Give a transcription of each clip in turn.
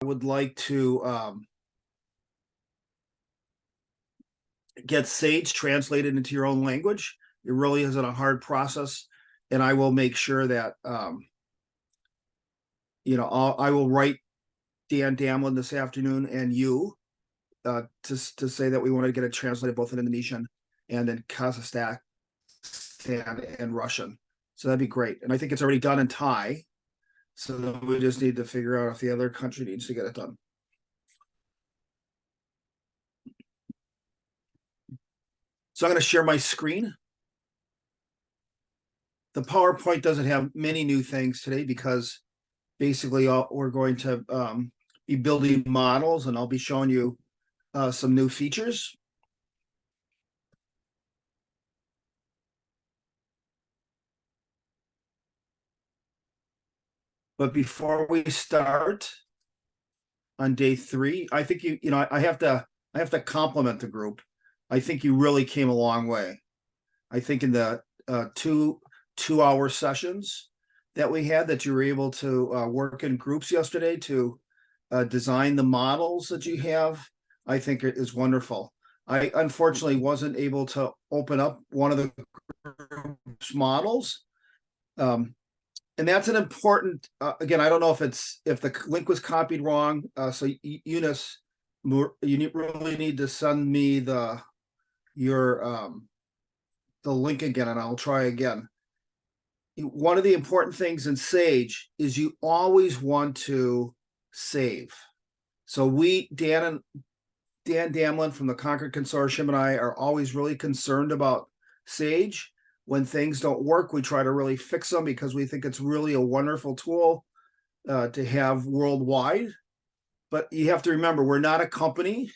would like to get Sage translated into your own language. It really isn't a hard process, and I will make sure that I will write Dan Damlin this afternoon and you to say that we want to get it translated both in Indonesian and in Kazakhstan and Russian. So that'd be great. And I think it's already done in Thai. So we just need to figure out if the other country needs to get it done. So I'm going to share my screen. The PowerPoint doesn't have many new things today because basically we're going to be building models, and I'll be showing you some new features. But before we start on day 3, I think I have to compliment the group. I think you really came a long way. I think in the 2-hour sessions that we had, that you were able to work in groups yesterday to design the models that you have, I think it is wonderful. I unfortunately wasn't able to open up one of the group's models. And that's an important, again, I don't know if the link was copied wrong. So Eunice, you really need to send me the link again, and I'll try again. One of the important things in Sage is you always want to save. So Dan Damlin from the Concord Consortium and I are always really concerned about Sage. When things don't work, we try to really fix them because we think it's really a wonderful tool to have worldwide. But you have to remember, we're not a company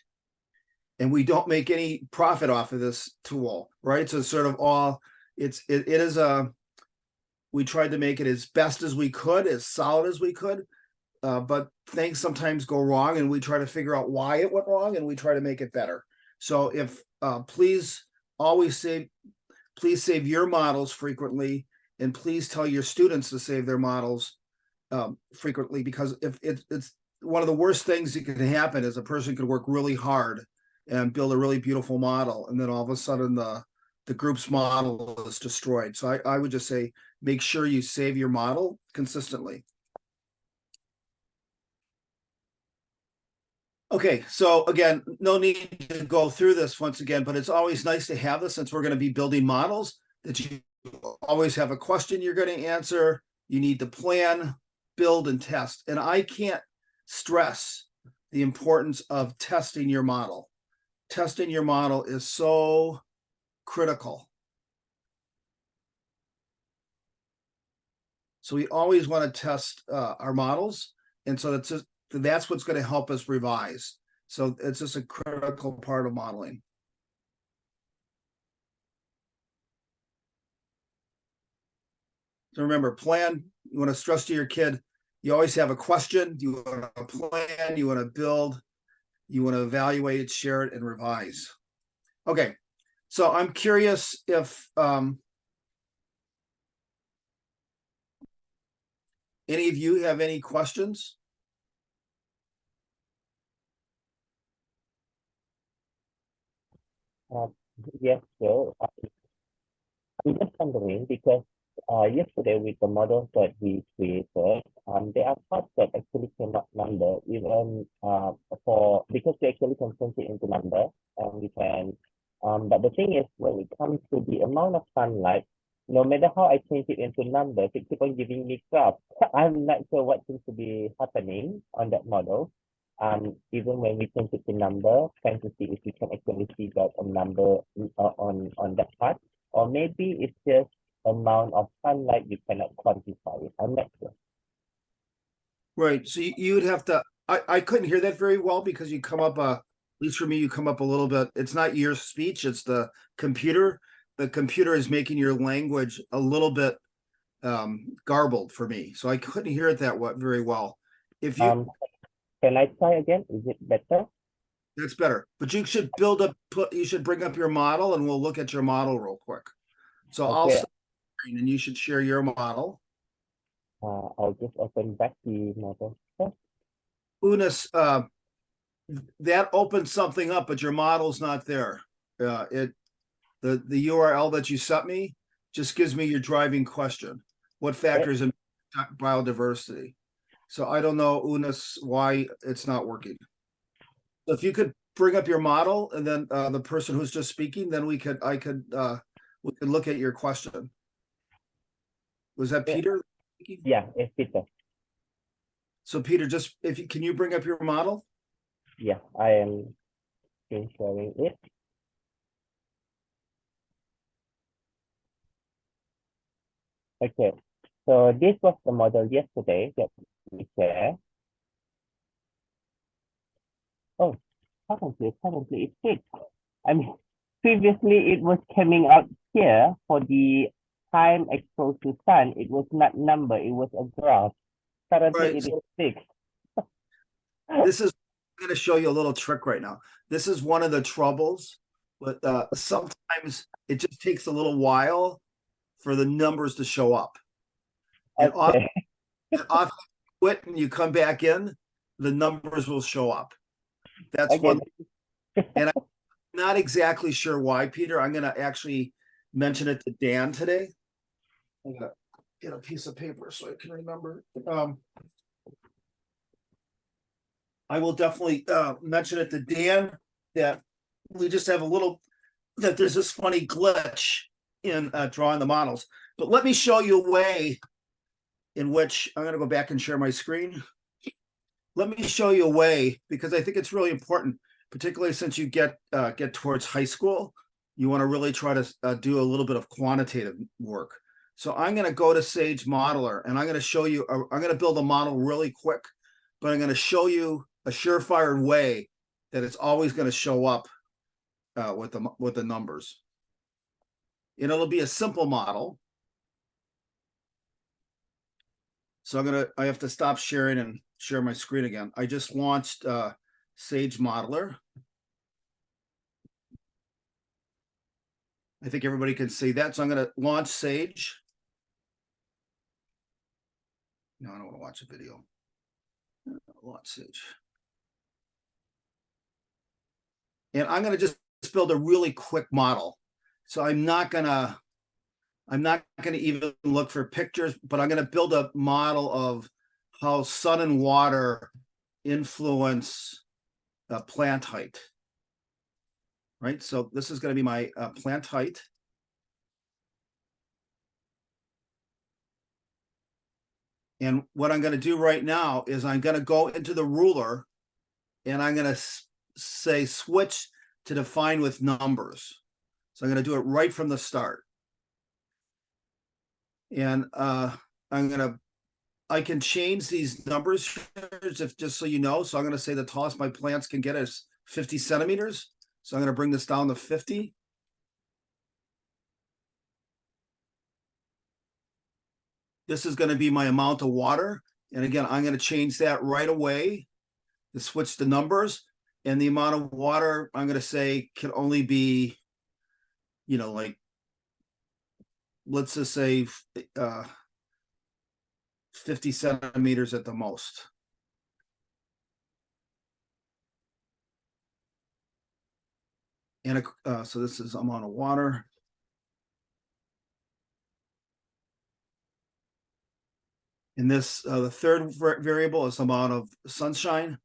and we don't make any profit off of this tool, right? So it's sort of we tried to make it as best as we could, as solid as we could. But things sometimes go wrong, and we try to figure out why it went wrong, and we try to make it better. So if please save your models frequently, and please tell your students to save their models frequently, because if it's one of the worst things that can happen is a person could work really hard and build a really beautiful model, and then all of a sudden the group's model is destroyed. So I would just say, make sure you save your model consistently. Okay, so again, no need to go through this once again, but it's always nice to have this, since we're going to be building models, that you always have a question you're going to answer. You need to plan, build, and test. And I can't stress the importance of testing your model. Testing your model is so critical. So we always want to test our models. And so that's what's going to help us revise. So it's just a critical part of modeling. So remember, plan. You want to stress to your kid, you always have a question, you want to plan, you want to build, you want to evaluate, share it, and revise. Okay, so I'm curious if any of you have any questions? Yes, sir. I'm just wondering because yesterday with the models that we created, there are parts that actually cannot number even because we actually can change it into number, and we can. But the thing is, when it comes to the amount of sunlight, no matter how I change it into numbers, it keeps on giving me graph. I'm not sure what seems to be happening on that model. Even when we change it to number, trying to see if we can actually see that a number on that part, or maybe it's just amount of sunlight you cannot quantify it. I'm not sure. Right. So you would have to. I couldn't hear that very well because you come up at least for me, you come up a little bit. It's not your speech, it's the computer. The computer is making your language a little bit garbled for me. So I couldn't hear it very well. If you Can I try again? Is it better? That's better. But you should you should bring up your model, and we'll look at your model real quick. So I'll Okay. stop and you should share your model. I'll just open back the model. Unis, that opens something up, but your model's not there. The URL that you sent me just gives me your driving question. What factors in biodiversity? So I don't know, Unis, why it's not working. So if you could bring up your model and then the person who's just speaking, then we could look at your question. Was that Yeah. Peter? Yeah, it's Peter. So Peter, just can you bring up your model? Yeah, I am screen sharing it. Okay, so this was the model yesterday that we shared. Oh, currently it's fixed. I mean, previously it was coming out here for the time exposed to sun. It was not number, it was a graph. Currently Right. it is fixed. This is, I'm going to show you a little trick right now. This is one of the troubles, but sometimes it just takes a little while for the numbers to show up. And Okay. often you quit and you come back in, the numbers will show up. That's Okay. one. And I'm not exactly sure why, Peter. I'm going to actually mention it to Dan today. I'm going to get a piece of paper so I can remember. I will definitely mention it to Dan that we just have that there's this funny glitch in drawing the models. But let me show you a way in which I'm going to go back and share my screen. Let me show you a way, because I think it's really important, particularly since you get towards high school. You want to really try to do a little bit of quantitative work. So I'm going to go to Sage Modeler, and I'm going to show you, I'm going to build a model really quick, but I'm going to show you a surefire way that it's always going to show up with the numbers. And it'll be a simple model. So I have to stop sharing and share my screen again. I just launched Sage Modeler. I think everybody can see that. So I'm going to launch Sage. No, I don't want to watch a video. Launch Sage. And I'm going to just build a really quick model. So I'm not going to even look for pictures, but I'm going to build a model of how sun and water influence plant height. Right. So this is going to be my plant height. And what I'm going to do right now is I'm going to go into the ruler and I'm going to say switch to define with numbers. So I'm going to do it right from the start. And I can change these numbers if just so you know. So I'm going to say the tallest my plants can get is 50 centimeters. So I'm going to bring this down to 50. This is going to be my amount of water. And again, I'm going to change that right away to switch the numbers. And the amount of water I'm going to say can only be, like, let's just say 50 centimeters at the most. And so this is amount of water. And this, the third variable is amount of sunshine.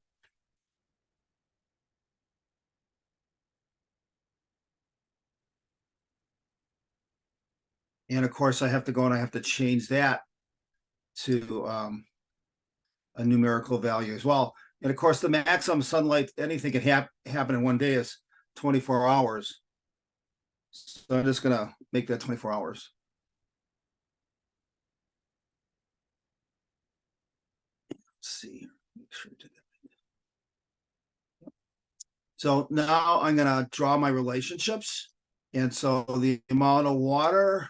And of course, I have to go and I have to change that to a numerical value as well. And of course, the maximum sunlight, anything can happen in one day is 24 hours. So I'm just going to make that 24 hours. Let's see. Make sure to get that. So now I'm going to draw my relationships. And so the amount of water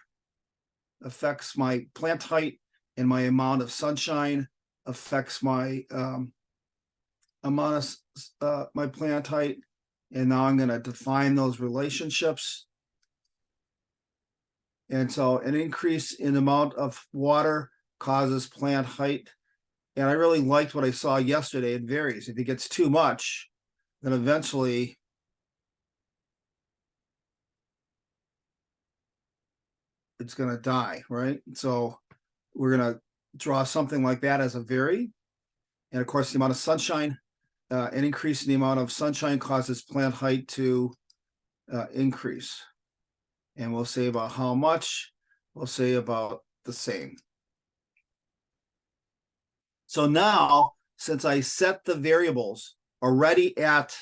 affects my plant height, and my amount of sunshine affects my amount of my plant height. And now I'm going to define those relationships. And so an increase in amount of water causes plant height, And I really liked what I saw yesterday. It varies. If it gets too much, then eventually it's going to die, right? So we're going to draw something like that as a vary. And of course, the amount of sunshine, an increase in the amount of sunshine causes plant height to increase. And we'll say about how much, we'll say about the same. So now, since I set the variables already at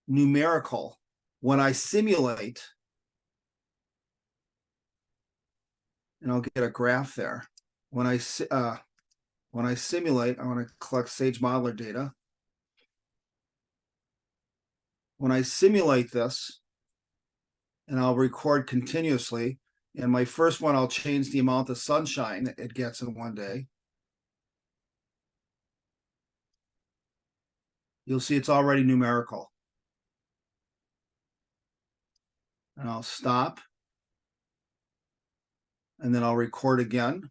numerical, when I simulate, and I'll get a graph there. When I simulate, I want to collect Sage Modeler data. When I simulate this, and I'll record continuously, and my first one, I'll change the amount of sunshine it gets in one day. You'll see it's already numerical. And I'll stop. And then I'll record again.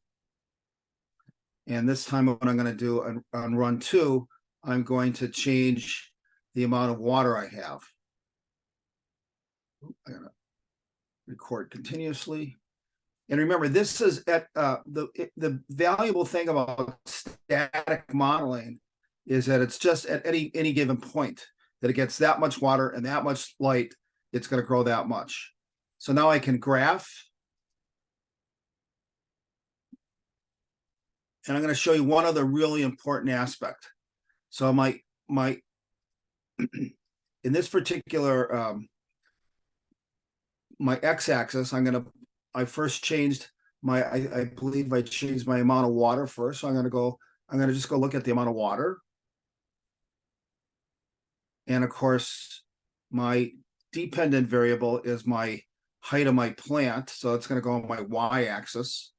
And this time what I'm going to do on run 2, I'm going to change the amount of water I have. I'm going to record continuously. And remember, this is at the valuable thing about static modeling is that it's just at any given point that it gets that much water and that much light, it's going to grow that much. So now I can graph. And I'm going to show you one other really important aspect. So my in this particular my x-axis, I first changed I believe I changed my amount of water first. So I'm going to just go look at the amount of water. And of course, my dependent variable is my height of my plant. So it's going to go on my y-axis.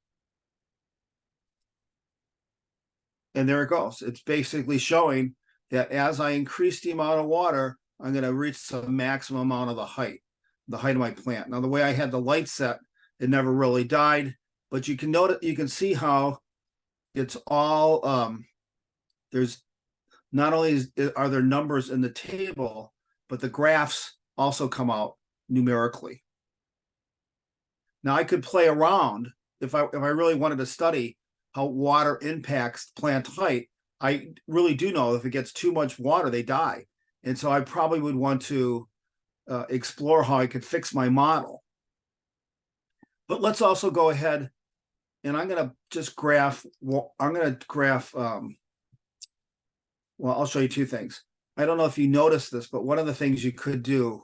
And there it goes. It's basically showing that as I increase the amount of water, I'm going to reach the maximum amount of the height of my plant. Now, the way I had the light set, it never really died, but you can see how it's all, there's not only are there numbers in the table, but the graphs also come out numerically. Now I could play around if I really wanted to study how water impacts plant height. I really do know if it gets too much water, they die. And so I probably would want to explore how I could fix my model. But let's also go ahead and I'm going to just graph. Well, I'm going to graph. Well, I'll show you two things. I don't know if you noticed this, but one of the things you could do.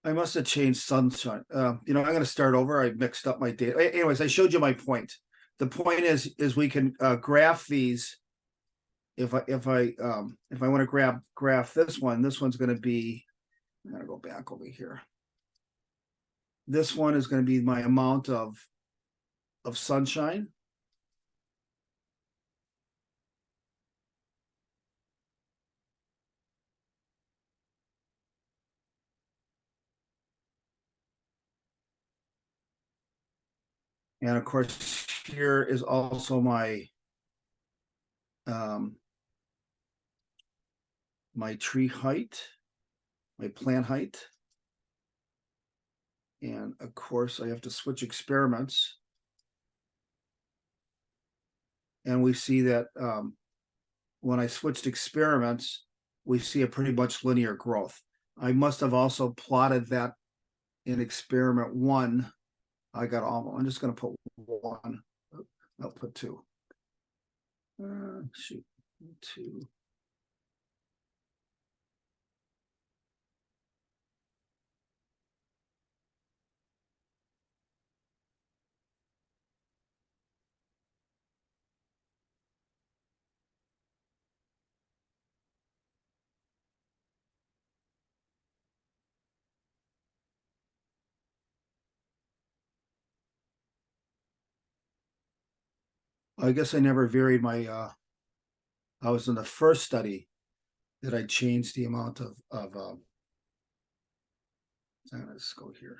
I must have changed sunshine. I'm going to start over. I mixed up my data. Anyways, I showed you my point. The point is we can graph these. If I want to graph this one's going to be. I'm going to go back over here. This one is going to be my amount of sunshine. And of course, here is also my my tree height, my plant height. And of course, I have to switch experiments. And we see that when I switched experiments, we see a pretty much linear growth. I must have also plotted that in experiment 1. I got all, I'm just going to put 1. I'll put 2. Shoot, 2. I guess I never varied my, I was in the first study that I changed the amount of, let's go here.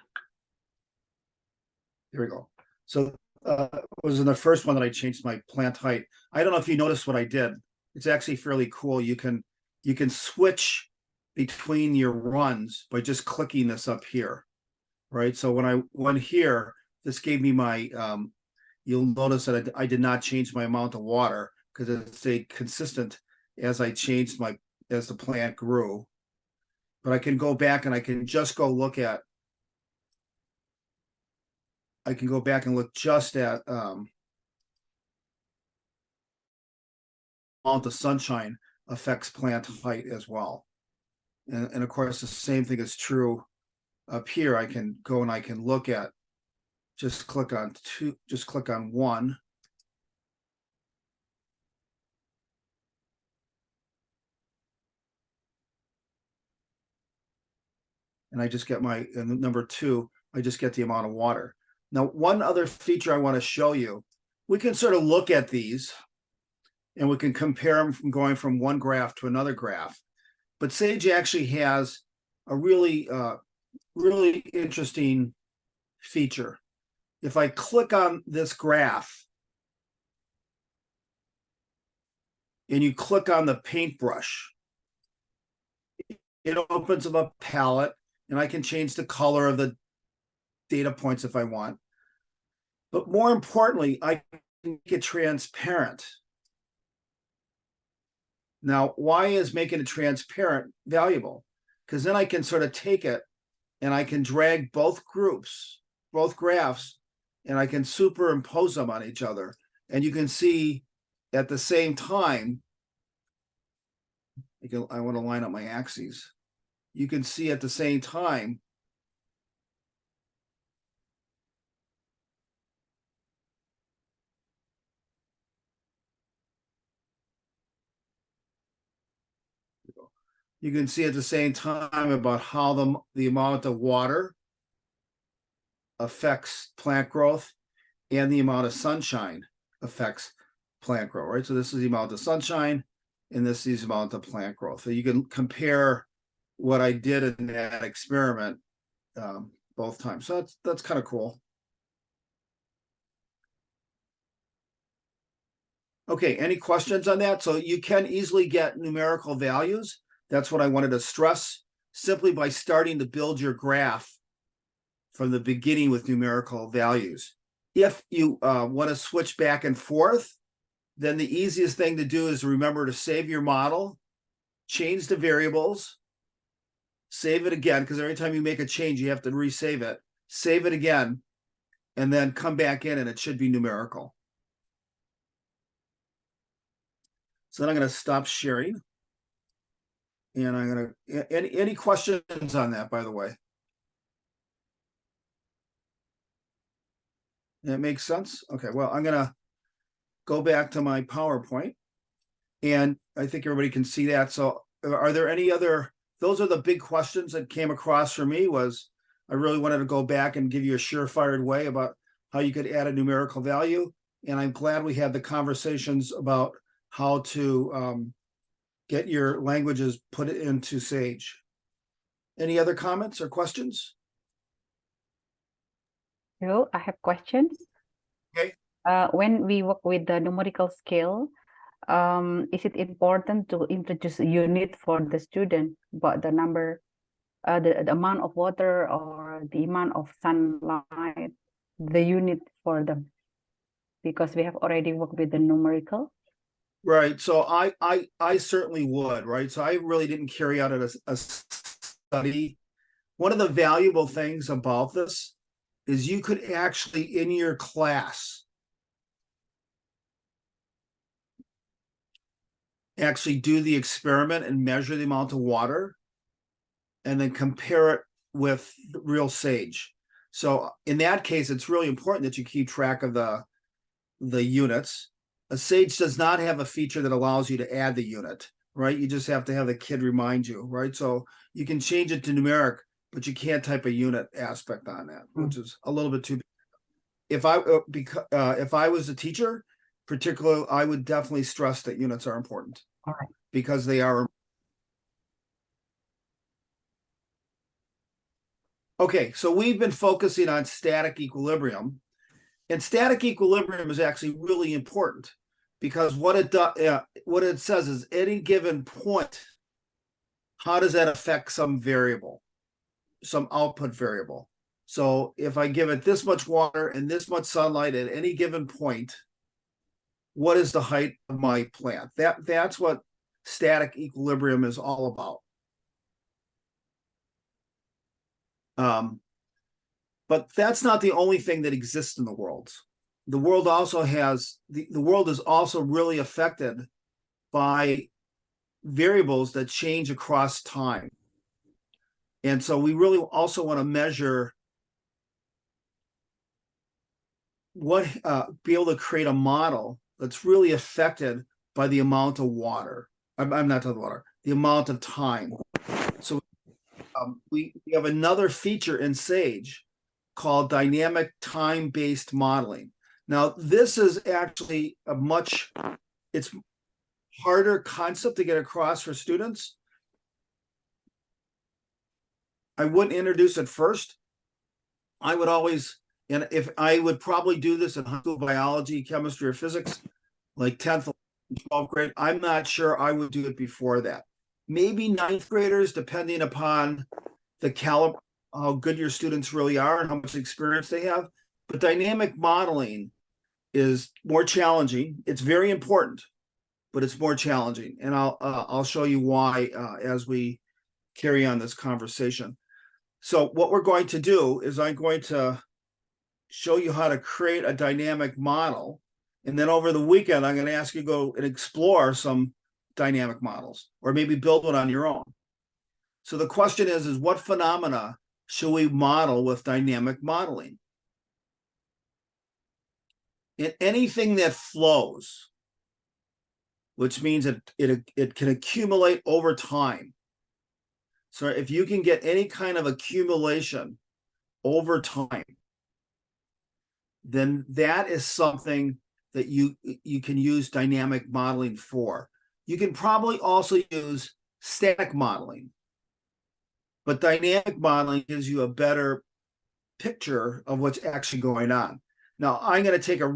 Here we go. So it was in the first one that I changed my plant height. I don't know if you noticed what I did. It's actually fairly cool. You can switch between your runs by just clicking this up here, right? So when I went here, this gave me my, you'll notice that I did not change my amount of water because it stayed consistent as I changed as the plant grew. But I can go back and I can just go look at, I can go back and look just at amount of sunshine affects plant height as well. And of course, the same thing is true up here. I can go and I can look at, just click on one. And I just get and number 2, I just get the amount of water. Now, one other feature I want to show you, we can sort of look at these and we can compare them from going from one graph to another graph. But Sage actually has a really, really interesting feature. If I click on this graph and you click on the paintbrush, it opens up a palette and I can change the color of the data points if I want. But more importantly, I can make it transparent. Now, why is making it transparent valuable? Because then I can sort of take it and I can drag both groups, both graphs, and I can superimpose them on each other. And you can see at the same time, I want to line up my axes. You can see at the same time about how the amount of water affects plant growth and the amount of sunshine affects plant growth, right? So this is the amount of sunshine and this is the amount of plant growth. So you can compare what I did in that experiment both times. So that's kind of cool. Okay, any questions on that? So you can easily get numerical values. That's what I wanted to stress, simply by starting to build your graph from the beginning with numerical values. If you want to switch back and forth, then the easiest thing to do is remember to save your model, change the variables, save it again, because every time you make a change, you have to resave it, save it again, and then come back in and it should be numerical. So then I'm going to stop sharing. And I'm going to, any questions on that, by the way? That makes sense? Okay, well, I'm going to go back to my PowerPoint. And I think everybody can see that. So are there any other, those are the big questions that came across for me. Was I really wanted to go back and give you a surefire way about how you could add a numerical value. And I'm glad we had the conversations about how to get your languages put into Sage. Any other comments or questions? So I have questions. Okay. When we work with the numerical scale, is it important to introduce a unit for the student, but the number, the amount of water or the amount of sunlight, the unit for them? Because we have already worked with the numerical. Right. So I certainly would, right? So I really didn't carry out a study. One of the valuable things about this is you could actually, in your class, actually do the experiment and measure the amount of water and then compare it with real Sage. So in that case, it's really important that you keep track of the units. A Sage does not have a feature that allows you to add the unit, right? You just have to have the kid remind you, right? So you can change it to numeric, but you can't type a unit aspect on that, which is a little bit too big. If I was a teacher, particularly, I would definitely stress that units are important. All right. Because they are. Okay, so we've been focusing on static equilibrium, and static equilibrium is actually really important because what it says is any given point, how does that affect some variable, some output variable? So if I give it this much water and this much sunlight at any given point, what is the height of my plant? That's what static equilibrium is all about. But that's not the only thing that exists in the world. The world also has the world is also really affected by variables that change across time. And so we really also want to measure what be able to create a model that's really affected by the amount of water. I'm not talking water, the amount of time. So we have another feature in Sage called dynamic time-based modeling. Now, this is actually it's harder concept to get across for students. I wouldn't introduce it first. I would always, and if I would probably do this in high school biology, chemistry, or physics, like 10th, 12th grade, I'm not sure I would do it before that. Maybe ninth graders, depending upon the caliber, how good your students really are and how much experience they have. But dynamic modeling is more challenging. It's very important, but it's more challenging. And I'll show you why as we carry on this conversation. So what we're going to do is I'm going to show you how to create a dynamic model. And then over the weekend, I'm going to ask you to go and explore some dynamic models or maybe build one on your own. So the question is what phenomena should we model with dynamic modeling? In anything that flows, which means it can accumulate over time. So if you can get any kind of accumulation over time, then that is something that you can use dynamic modeling for. You can probably also use static modeling, but dynamic modeling gives you a better picture of what's actually going on. Now, I'm going to take a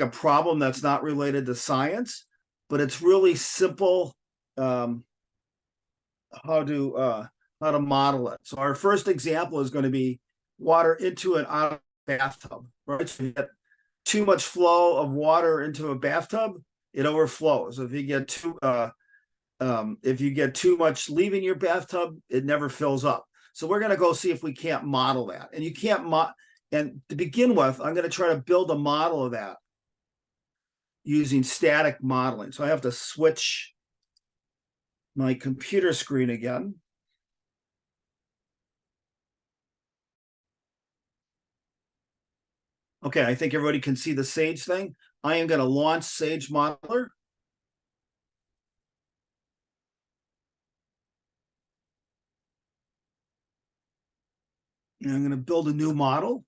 problem that's not related to science, but it's really simple how to model it. So our first example is going to be water into and out of a bathtub, right? So you get too much flow of water into a bathtub, it overflows. If you get too much leaving your bathtub, it never fills up. So we're going to go see if we can't model that. And you can't and to begin with, I'm going to try to build a model of that using static modeling. So I have to switch my computer screen again. Okay, I think everybody can see the Sage thing. I am going to launch Sage Modeler. And I'm going to build a new model.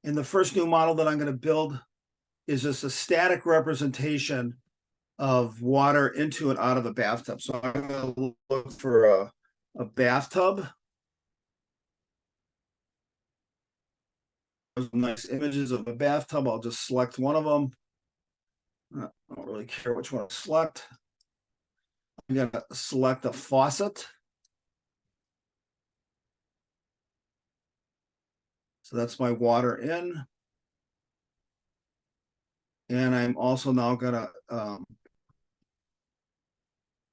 And the first new model that I'm going to build is just a static representation of water into and out of a bathtub. So I'm going to look for a bathtub. There's nice images of a bathtub. I'll just select one of them. I don't really care which one to select. I'm going to select a faucet. So that's my water in. And I'm also now going to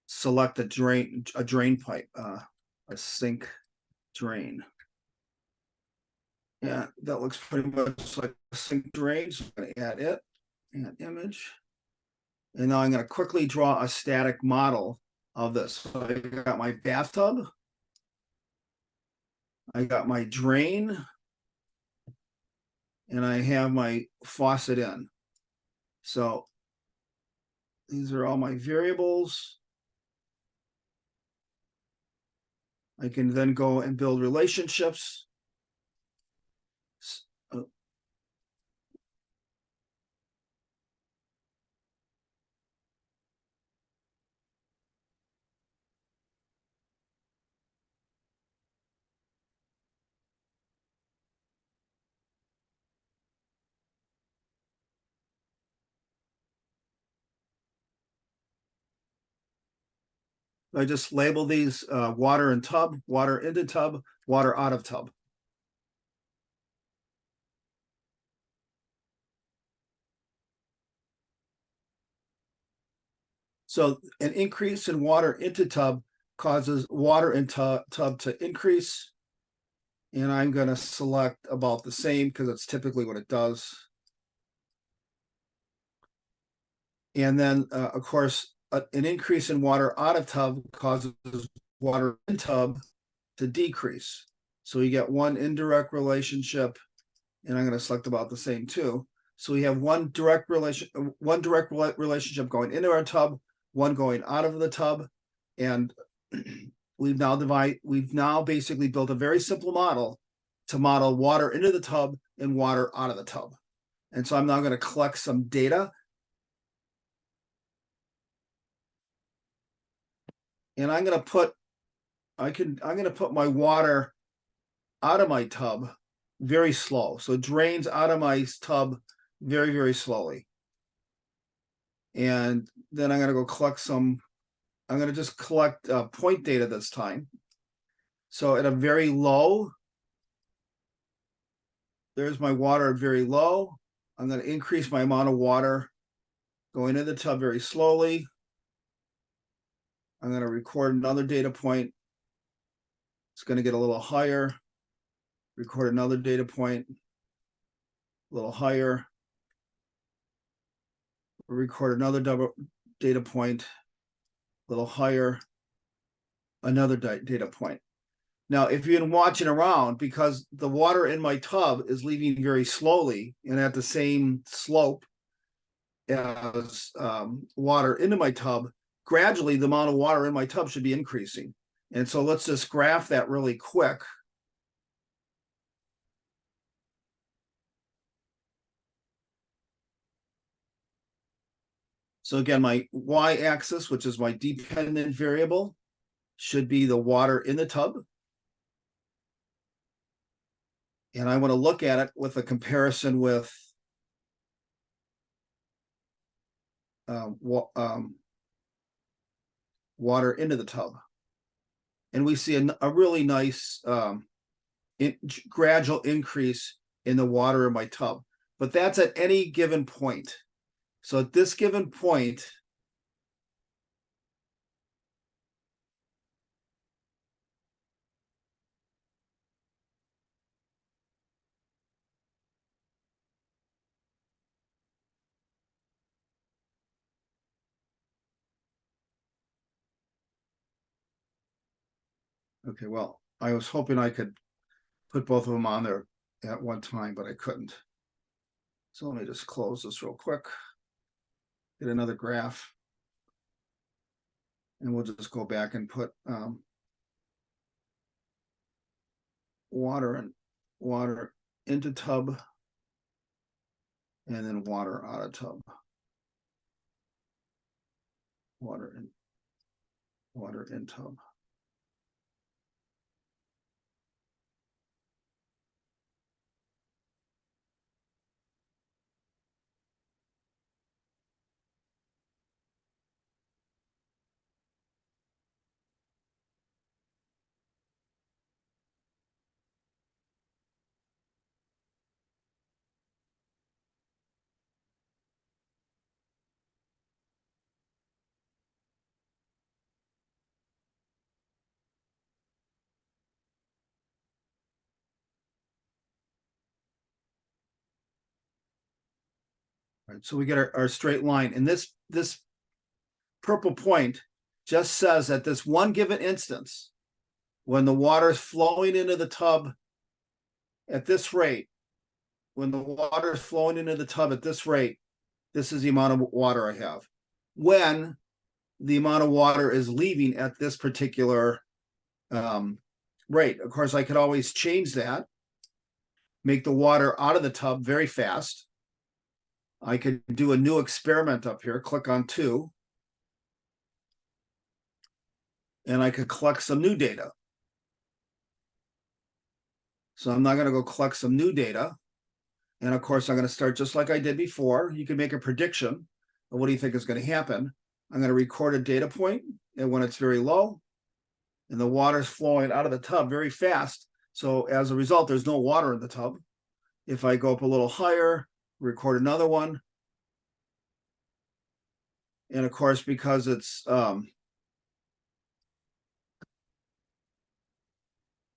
select a drain pipe, a sink drain. Yeah, that looks pretty much like a sink drain. So I'm going to add it, add image. And now I'm going to quickly draw a static model of this. So I got my bathtub. I got my drain. And I have my faucet in. So these are all my variables. I can then go and build relationships. I just label these water in tub, water into tub, water out of tub. So an increase in water into tub causes water in tub to increase. And I'm going to select about the same because it's typically what it does. And then, of course, an increase in water out of tub causes water in tub to decrease. So we get one indirect relationship, and I'm going to select about the same too. So we have one direct relationship going into our tub, one going out of the tub, and we've now basically built a very simple model to model water into the tub and water out of the tub. And so I'm now going to collect some data. And I'm going to put my water out of my tub very slow. So it drains out of my tub very, very slowly. And then I'm going to go collect some, I'm going to just collect point data this time. So at a very low, there's my water very low. I'm going to increase my amount of water going into the tub very slowly. I'm going to record another data point. It's going to get a little higher. Record another data point, a little higher. Record another double data point, a little higher. Another data point. Now, if you've been watching around, because the water in my tub is leaving very slowly and at the same slope as water into my tub, gradually the amount of water in my tub should be increasing. And so let's just graph that really quick. So again, my y-axis, which is my dependent variable, should be the water in the tub. And I want to look at it with a comparison with water into the tub. And we see a really nice gradual increase in the water in my tub. But that's at any given point. So at this given point, okay, well, I was hoping I could put both of them on there at one time, but I couldn't. So let me just close this real quick. Get another graph. And we'll just go back and put water into tub, and then water out of tub. Water in tub. Right, so we get our straight line, and this purple point just says that this one given instance, when the water is flowing into the tub at this rate, when the water is flowing into the tub at this rate, this is the amount of water I have. When the amount of water is leaving at this particular rate. Of course, I could always change that, make the water out of the tub very fast. I could do a new experiment up here, click on 2. And I could collect some new data. So I'm now going to go collect some new data. And of course, I'm going to start just like I did before. You can make a prediction of what do you think is going to happen. I'm going to record a data point, and when it's very low, and the water's flowing out of the tub very fast. So as a result, there's no water in the tub. If I go up a little higher, record another one. And of course, because it's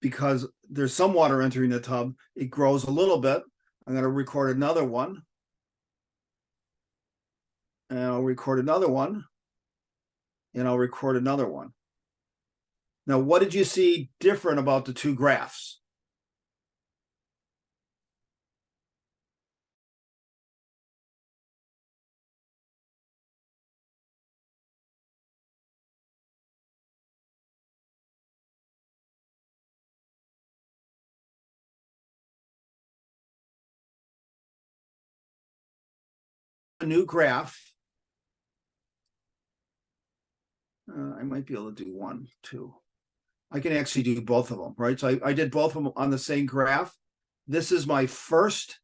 because there's some water entering the tub, it grows a little bit. I'm going to record another one. And I'll record another one. And I'll record another one. Now, what did you see different about the two graphs? A new graph. I might be able to do 1, 2. I can actually do both of them, right? So I did both of them on the same graph. This is my first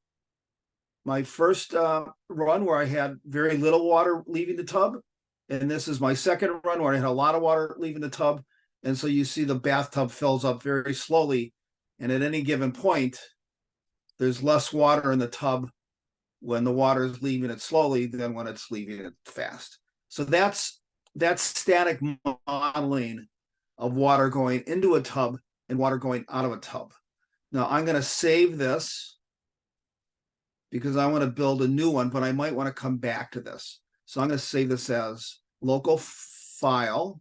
run where I had very little water leaving the tub. And this is my second run where I had a lot of water leaving the tub. And so you see the bathtub fills up very slowly. And at any given point, there's less water in the tub when the water is leaving it slowly than when it's leaving it fast. So that's static modeling of water going into a tub and water going out of a tub. Now I'm going to save this because I want to build a new one, but I might want to come back to this. So I'm going to save this as local file.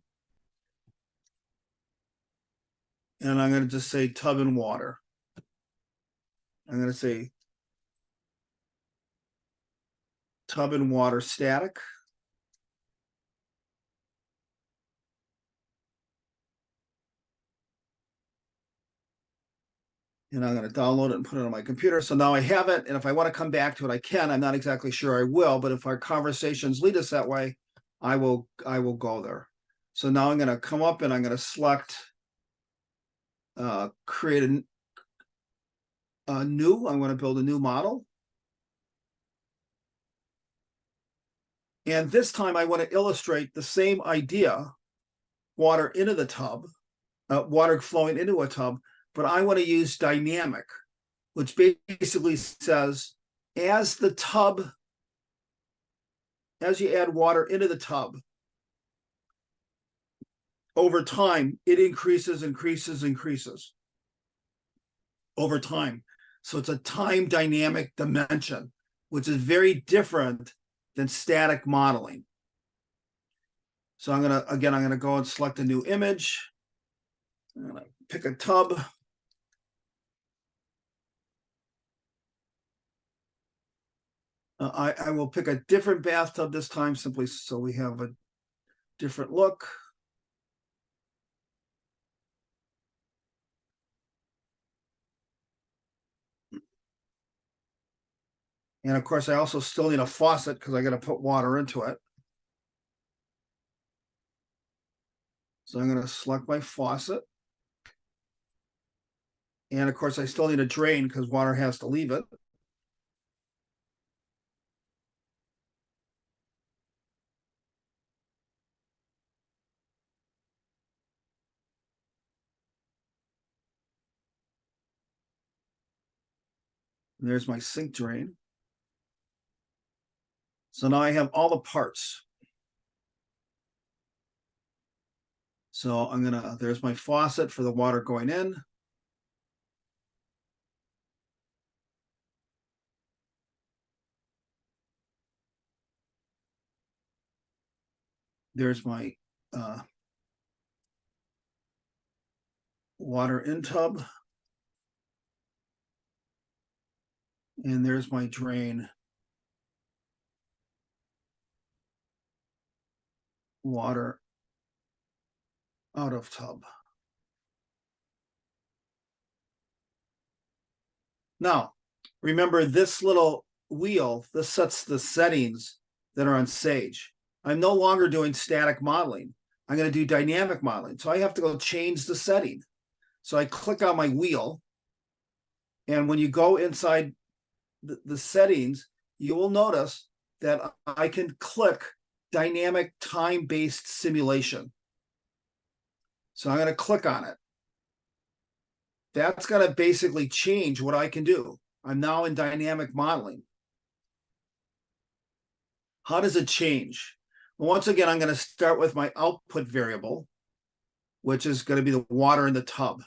And I'm going to just say tub and water. I'm going to say tub and water static. And I'm going to download it and put it on my computer. So now I have it. And if I want to come back to it, I can. I'm not exactly sure I will, but if our conversations lead us that way, I will go there. So now I'm going to come up and I'm going to select create a new. I'm going to build a new model. And this time I want to illustrate the same idea, water into the tub, water flowing into a tub, but I want to use dynamic, which basically says as you add water into the tub, over time, it increases over time. So it's a time dynamic dimension, which is very different than static modeling. So I'm going to go and select a new image. I'm going to pick a tub. I will pick a different bathtub this time, simply so we have a different look. And of course, I also still need a faucet because I got to put water into it. So I'm going to select my faucet. And of course, I still need a drain because water has to leave it. And there's my sink drain. So now I have all the parts. So there's my faucet for the water going in. There's my water in tub. And there's my drain. Water out of tub. Now, remember this little wheel, this sets the settings that are on Sage. I'm no longer doing static modeling. I'm going to do dynamic modeling. So I have to go change the setting. So I click on my wheel. And when you go inside the settings, you will notice that I can click dynamic time-based simulation. So I'm going to click on it. That's going to basically change what I can do. I'm now in dynamic modeling. How does it change? Well, once again, I'm going to start with my output variable, which is going to be the water in the tub.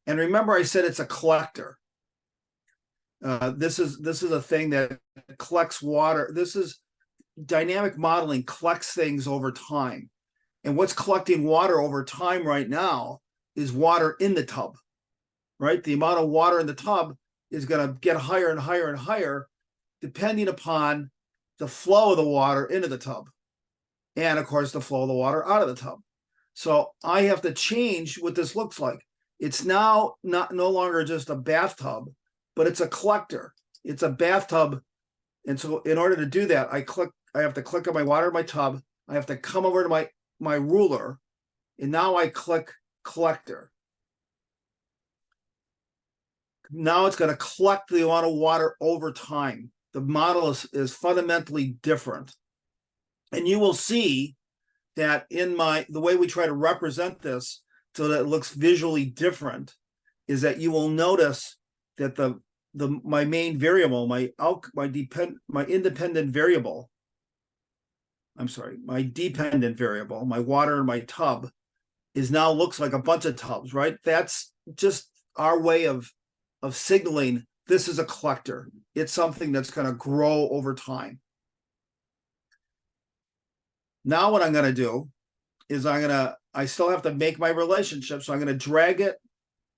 And remember, I said it's a collector. This is a thing that collects water. This is dynamic modeling, collects things over time. And what's collecting water over time right now is water in the tub, right? The amount of water in the tub is going to get higher and higher and higher, depending upon the flow of the water into the tub. And of course, the flow of the water out of the tub. So I have to change what this looks like. It's now no longer just a bathtub, but it's a collector. It's a bathtub. And so in order to do that, I have to click on my water in my tub. I have to come over to my ruler, and now I click collector. Now it's going to collect the amount of water over time. The model is fundamentally different. And you will see that in the way we try to represent this so that it looks visually different is that you will notice that my main variable, my independent variable, my dependent variable, my water in my tub is now looks like a bunch of tubs, right? That's just our way of signaling this is a collector. It's something that's going to grow over time. Now what I'm going to do is I still have to make my relationship. So I'm going to drag it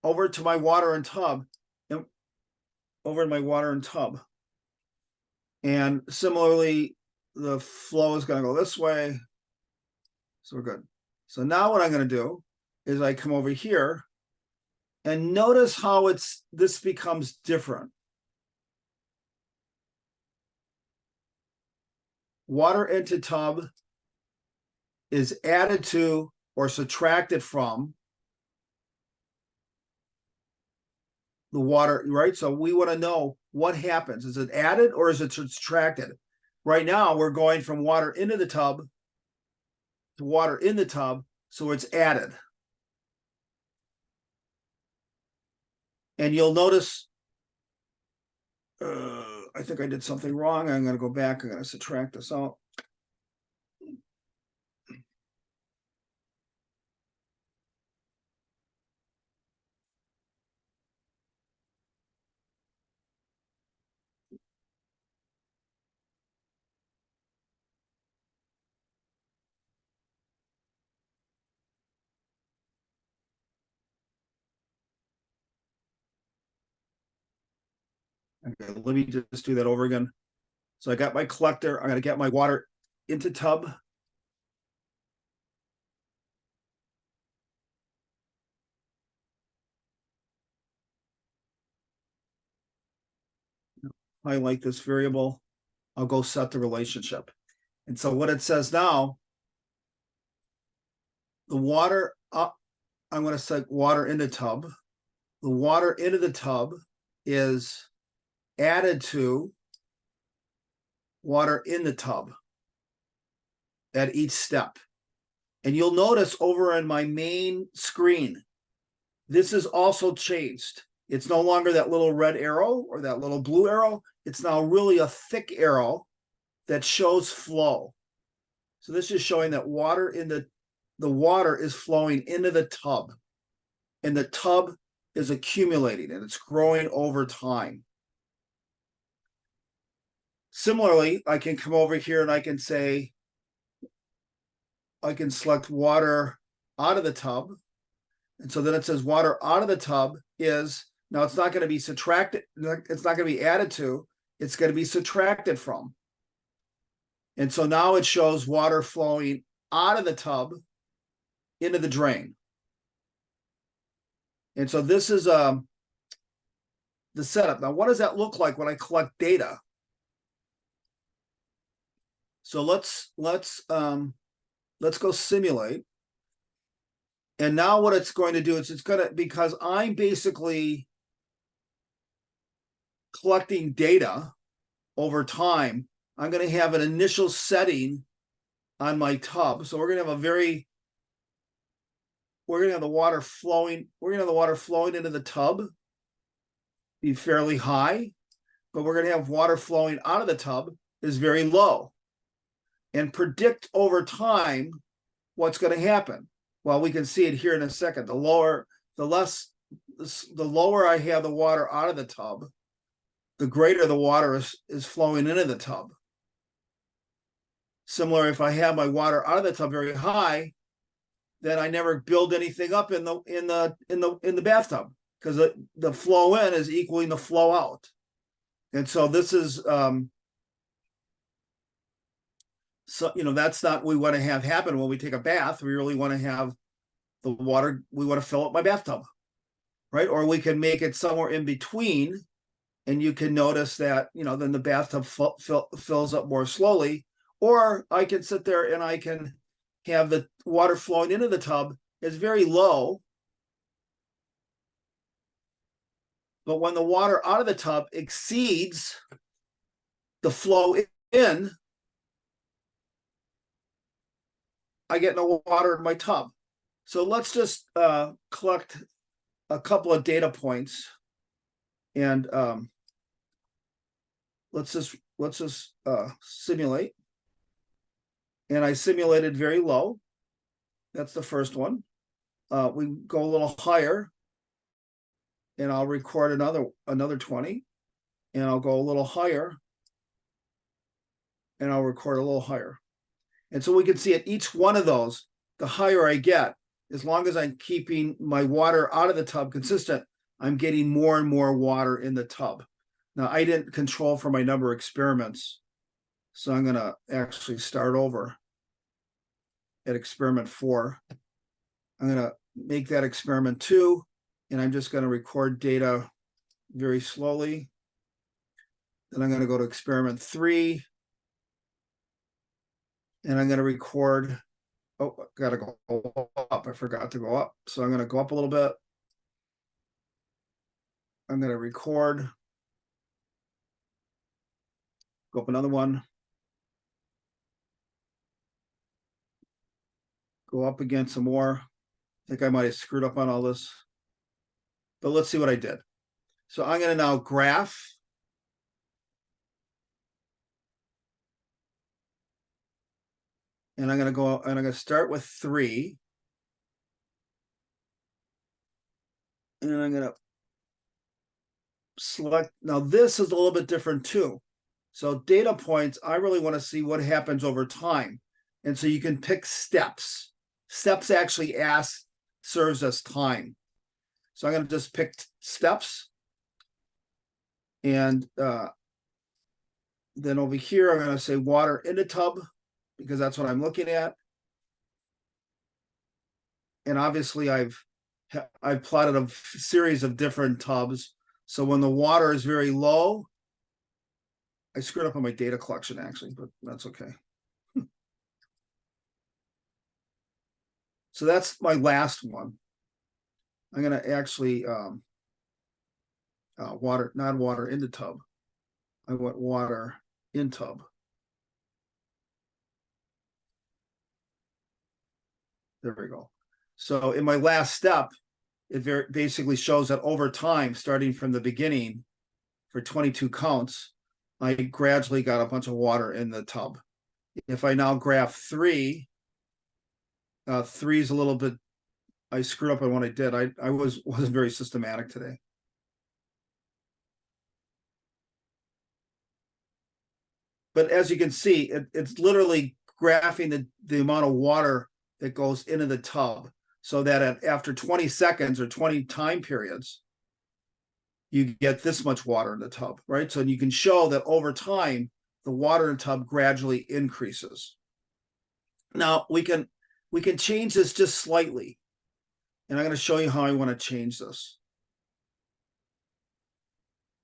over to my water and tub, and over in my water and tub. And similarly, the flow is going to go this way. So we're good. So now what I'm going to do is I come over here and notice how this becomes different. Water into tub is added to or subtracted from the water, right? So we want to know what happens. Is it added or is it subtracted? Right now, we're going from water into the tub to water in the tub, so it's added. And you'll notice, I think I did something wrong. I'm going to go back. I'm going to subtract this out. Okay, let me just do that over again. So I got my collector. I'm going to get my water into tub. Highlight this variable. I'll go set the relationship. And so what it says now, the water up, I'm going to set water in the tub. The water into the tub is added to water in the tub at each step. And you'll notice over on my main screen, this is also changed. It's no longer that little red arrow or that little blue arrow. It's now really a thick arrow that shows flow. So this is showing that water in the water is flowing into the tub, and the tub is accumulating and it's growing over time. Similarly, I can come over here and I can say, I can select water out of the tub. And so then it says water out of the tub is, now it's not going to be subtracted. It's not going to be added to, it's going to be subtracted from. And so now it shows water flowing out of the tub into the drain. And so this is the setup. Now, what does that look like when I collect data? So let's go simulate. And now what it's going to do is it's going to, because I'm basically collecting data over time, I'm going to have an initial setting on my tub. So we're gonna have we're gonna have the water flowing, into the tub, be fairly high, but we're gonna have water flowing out of the tub is very low. And predict over time what's going to happen. Well, we can see it here in a second. The lower I have the water out of the tub, the greater the water is flowing into the tub. Similar, if I have my water out of the tub very high, then I never build anything up in the bathtub, because the flow in is equaling the flow out. And so this is so, that's not what we want to have happen when we take a bath. We really want to have the water, we want to fill up my bathtub, right? Or we can make it somewhere in between, and you can notice that, then the bathtub fills up more slowly. Or I can sit there and I can have the water flowing into the tub is very low. But when the water out of the tub exceeds the flow in, I get no water in my tub. So let's just collect a couple of data points, and let's just simulate. And I simulated very low. That's the first one. We go a little higher, and I'll record another 20, and I'll go a little higher, and I'll record a little higher. And so we can see at each one of those, the higher I get, as long as I'm keeping my water out of the tub consistent, I'm getting more and more water in the tub. Now, I didn't control for my number of experiments, so I'm going to actually start over at experiment 4. I'm going to make that experiment 2, and I'm just going to record data very slowly. Then I'm going to go to experiment 3. And I'm going to record. Oh, got to go up. I forgot to go up. So I'm going to go up a little bit. I'm going to record. Go up another one. Go up again some more. I think I might have screwed up on all this. But let's see what I did. So I'm going to now graph. And I'm going to go, and I'm going to start with 3. And I'm going to select. Now this is a little bit different too. So data points, I really want to see what happens over time. And so you can pick steps. Steps actually serves as time. So I'm going to just pick steps. And then over here, I'm going to say water in the tub, because that's what I'm looking at. And obviously I've plotted a series of different tubs. So when the water is very low, I screwed up on my data collection actually, but that's okay. So that's my last one. I'm going to actually not water in the tub. I want water in tub. There we go. So in my last step, it basically shows that over time, starting from the beginning for 22 counts, I gradually got a bunch of water in the tub. If I now graph 3, 3 is a little bit, I screwed up on what I did. I wasn't very systematic today. But as you can see, it's literally graphing the amount of water that goes into the tub, so that after 20 seconds or 20 time periods, you get this much water in the tub, right? So you can show that over time, the water in the tub gradually increases. Now we can change this just slightly, and I'm going to show you how I want to change this.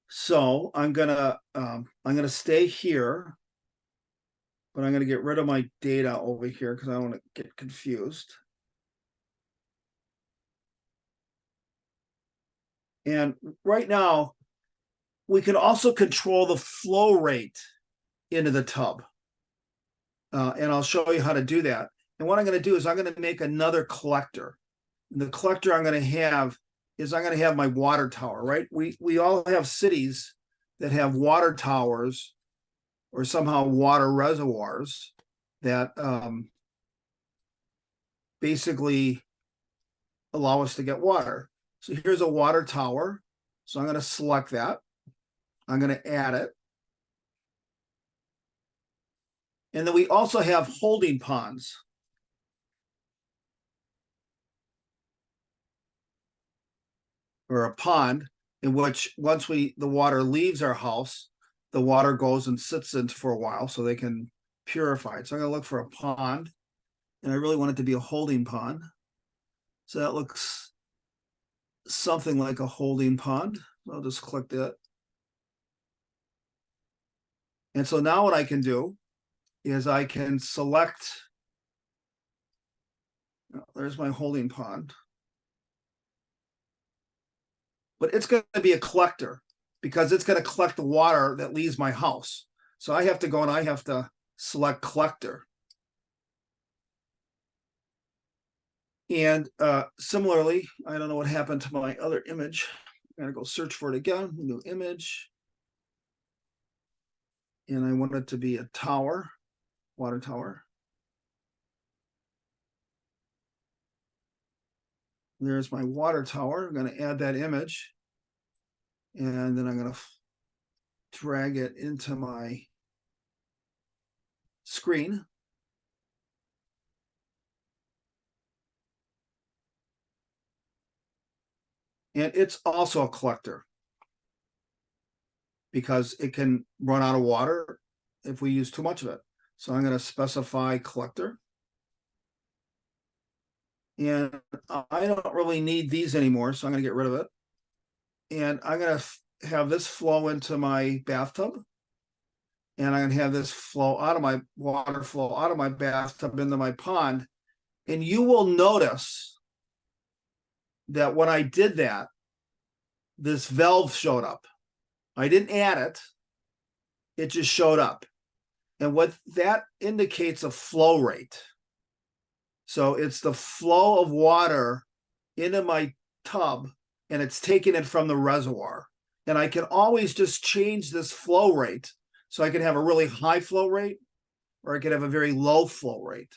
So I'm gonna stay here, but I'm going to get rid of my data over here because I don't want to get confused. And right now, we can also control the flow rate into the tub. And I'll show you how to do that. And what I'm going to do is I'm going to make another collector. And the collector I'm going to have is I'm going to have my water tower, right? We all have cities that have water towers or somehow water reservoirs that basically allow us to get water. So here's a water tower. So I'm going to select that. I'm going to add it. And then we also have holding ponds. Or a pond in which once the water leaves our house, the water goes and sits in for a while so they can purify it. So I'm going to look for a pond, and I really want it to be a holding pond. So that looks something like a holding pond. I'll just click that. And so now what I can do is I can select, there's my holding pond. But it's going to be a collector because it's going to collect the water that leaves my house. So I have to go and I have to select collector. And similarly, I don't know what happened to my other image. I'm going to go search for it again, new image. And I want it to be a tower, water tower. There's my water tower. I'm going to add that image. And then I'm going to drag it into my screen. And it's also a collector because it can run out of water if we use too much of it. So I'm going to specify collector. And I don't really need these anymore, so I'm going to get rid of it. And I'm going to have this flow into my bathtub. And I'm going to have this flow out of my water flow out of my bathtub into my pond. And you will notice that when I did that, this valve showed up. I didn't add it. It just showed up. And what that indicates a flow rate. So it's the flow of water into my tub, and it's taking it from the reservoir. And I can always just change this flow rate. So I can have a really high flow rate, or I can have a very low flow rate,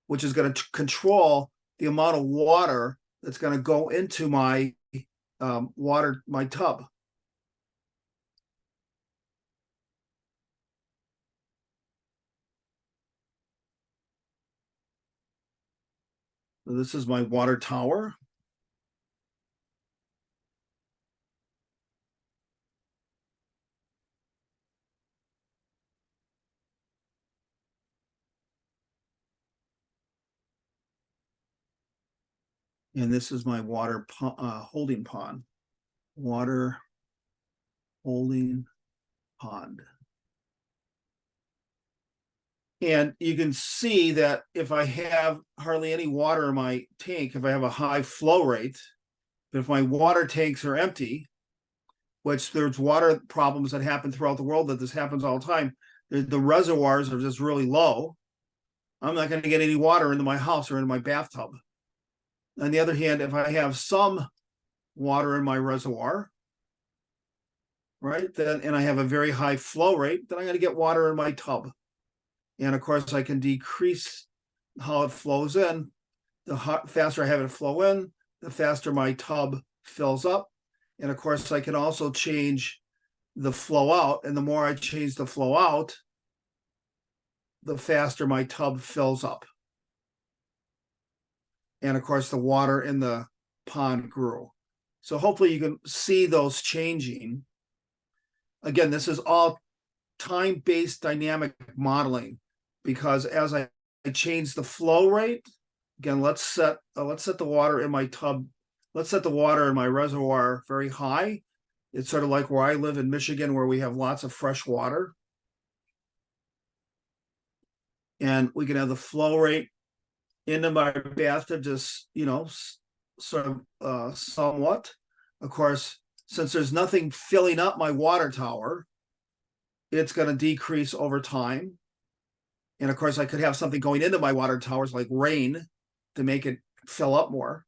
which is going to control the amount of water that's going to go into my my tub. So this is my water tower. And this is my water holding pond. Water holding pond. And you can see that if I have hardly any water in my tank, if I have a high flow rate, but if my water tanks are empty, which there's water problems that happen throughout the world, that this happens all the time, the reservoirs are just really low, I'm not going to get any water into my house or into my bathtub. On the other hand, if I have some water in my reservoir, right, then and I have a very high flow rate, then I'm going to get water in my tub. And of course, I can decrease how it flows in. The faster I have it flow in, the faster my tub fills up. And of course, I can also change the flow out. And the more I change the flow out, the faster my tub fills up. And of course, the water in the pond grew. So hopefully you can see those changing. Again, this is all time-based dynamic modeling, because as I change the flow rate, again, let's set the water in my tub, let's set the water in my reservoir very high. It's sort of like where I live in Michigan, where we have lots of fresh water. And we can have the flow rate into my bathtub just, sort of somewhat. Of course, since there's nothing filling up my water tower, it's going to decrease over time. And of course, I could have something going into my water towers like rain to make it fill up more.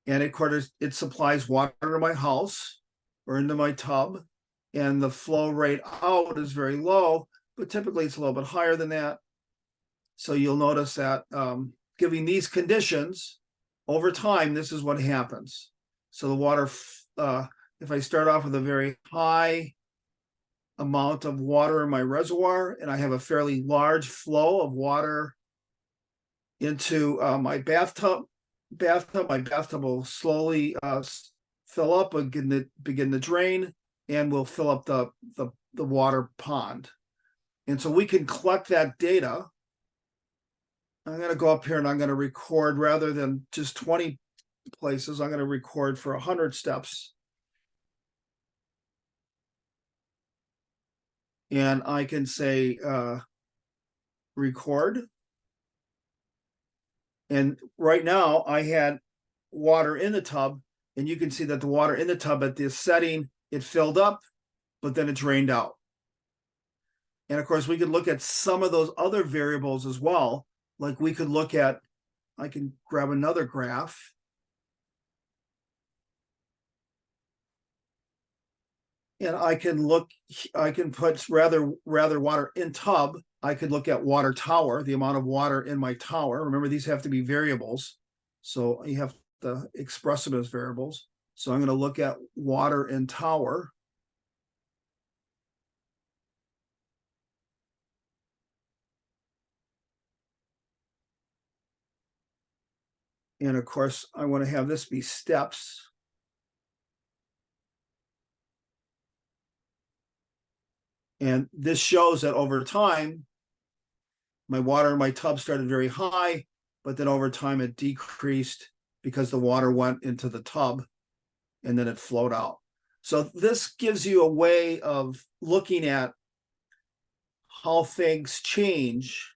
And of course, it supplies water to my house or into my tub. And the flow rate out is very low, but typically it's a little bit higher than that. So you'll notice that giving these conditions over time, this is what happens. So the water, if I start off with a very high amount of water in my reservoir and I have a fairly large flow of water into my bathtub, my bathtub will slowly fill up and begin to drain, and will fill up the water pond. And so we can collect that data. I'm going to go up here and I'm going to record, rather than just 20 places, I'm going to record for 100 steps. And I can say record. And right now I had water in the tub, and you can see that the water in the tub at this setting, it filled up, but then it drained out. And of course, we could look at some of those other variables as well. Like we could look at, I can grab another graph. And I can look, I can put rather water in tub. I could look at water tower, the amount of water in my tower. Remember, these have to be variables. So you have to express them as variables. So I'm going to look at water in tower. And of course, I want to have this be steps. And this shows that over time, my water in my tub started very high, but then over time it decreased because the water went into the tub and then it flowed out. So this gives you a way of looking at how things change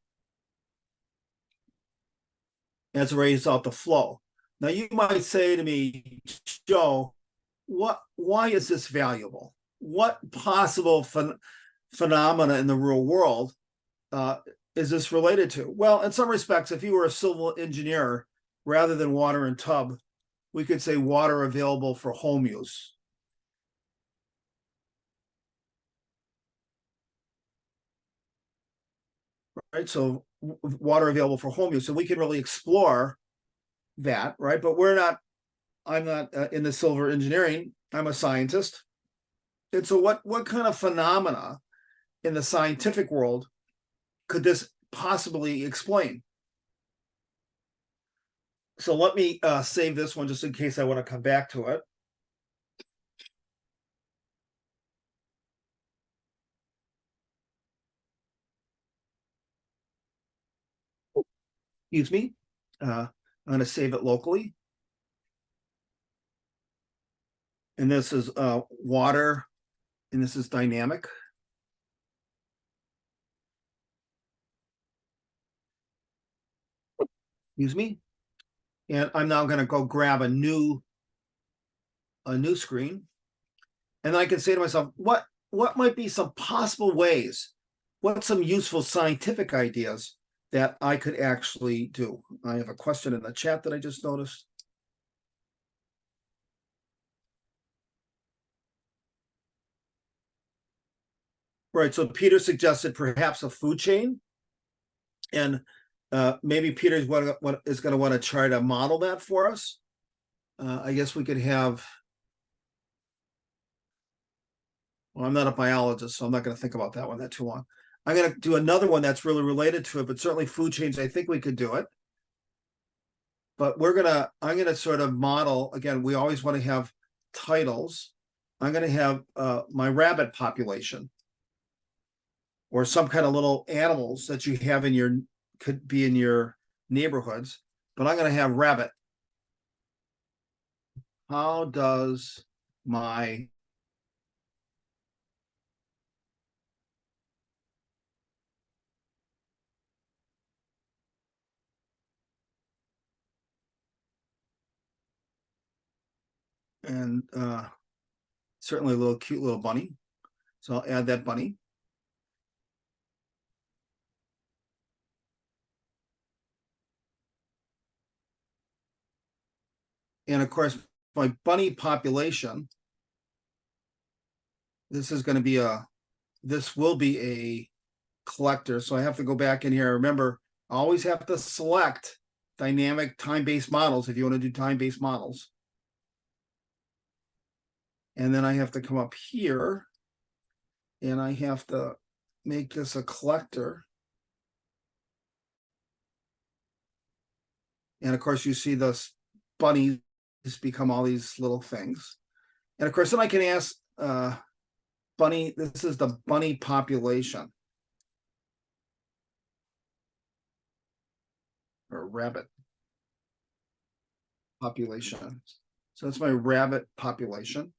as a result of flow. Now you might say to me, Joe, why is this valuable? What possible phenomena in the real world is this related to? Well, in some respects, if you were a civil engineer, rather than water in tub, we could say water available for home use. Right, so water available for home use. So we can really explore that, right? But I'm not in the civil engineering, I'm a scientist. And so what kind of phenomena in the scientific world could this possibly explain? So let me save this one just in case I want to come back to it. Excuse me. I'm going to save it locally. And this is water, and this is dynamic. Excuse me. And I'm now going to go grab a new screen. And I can say to myself, what might be some possible ways, what's some useful scientific ideas that I could actually do? I have a question in the chat that I just noticed. Right, so Peter suggested perhaps a food chain. And maybe Peter's what is going to want to try to model that for us. I guess we could have, well, I'm not a biologist, so I'm not going to think about that one that too long. I'm going to do another one that's really related to it, but certainly food chains, I think we could do it. But I'm going to sort of model, again, we always want to have titles. I'm going to have my rabbit population, or some kind of little animals that you have could be in your neighborhoods, but I'm going to have rabbit. How does my and certainly a little cute little bunny. So I'll add that bunny. And of course, my bunny population, this will be a collector. So I have to go back in here. Remember, I always have to select dynamic time-based models if you want to do time-based models. And then I have to come up here and I have to make this a collector. And of course, you see the bunnies become all these little things. And of course, then I can ask bunny, this is the bunny population. Or rabbit population. So that's my rabbit population.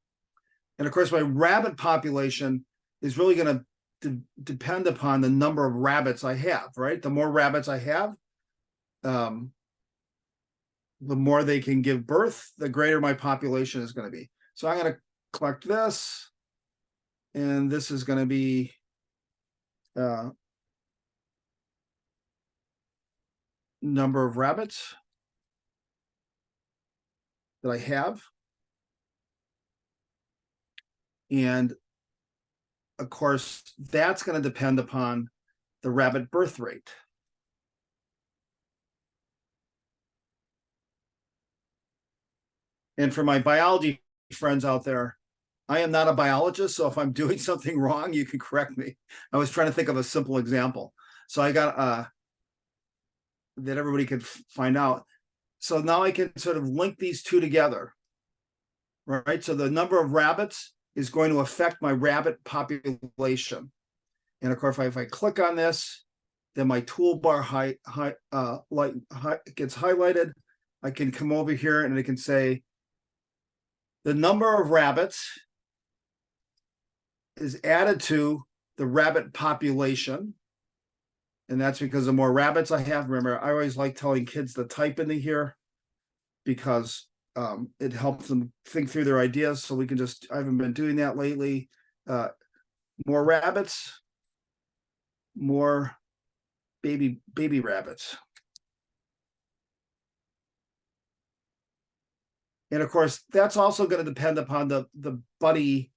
And of course, my rabbit population is really going to depend upon the number of rabbits I have, right? The more rabbits I have, the more they can give birth, the greater my population is going to be. So I'm going to collect this, and this is going to be number of rabbits that I have. And of course, that's going to depend upon the rabbit birth rate. And for my biology friends out there, I am not a biologist, so if I'm doing something wrong, you can correct me. I was trying to think of a simple example. So I got that everybody could find out. So now I can sort of link these two together, right? So the number of rabbits is going to affect my rabbit population. And of course, if I click on this, then my toolbar gets highlighted. I can come over here and I can say the number of rabbits is added to the rabbit population. And that's because the more rabbits I have, remember, I always like telling kids to type into here because it helps them think through their ideas. So we can just, I haven't been doing that lately. More rabbits, more baby rabbits. And of course, that's also going to depend upon the bunny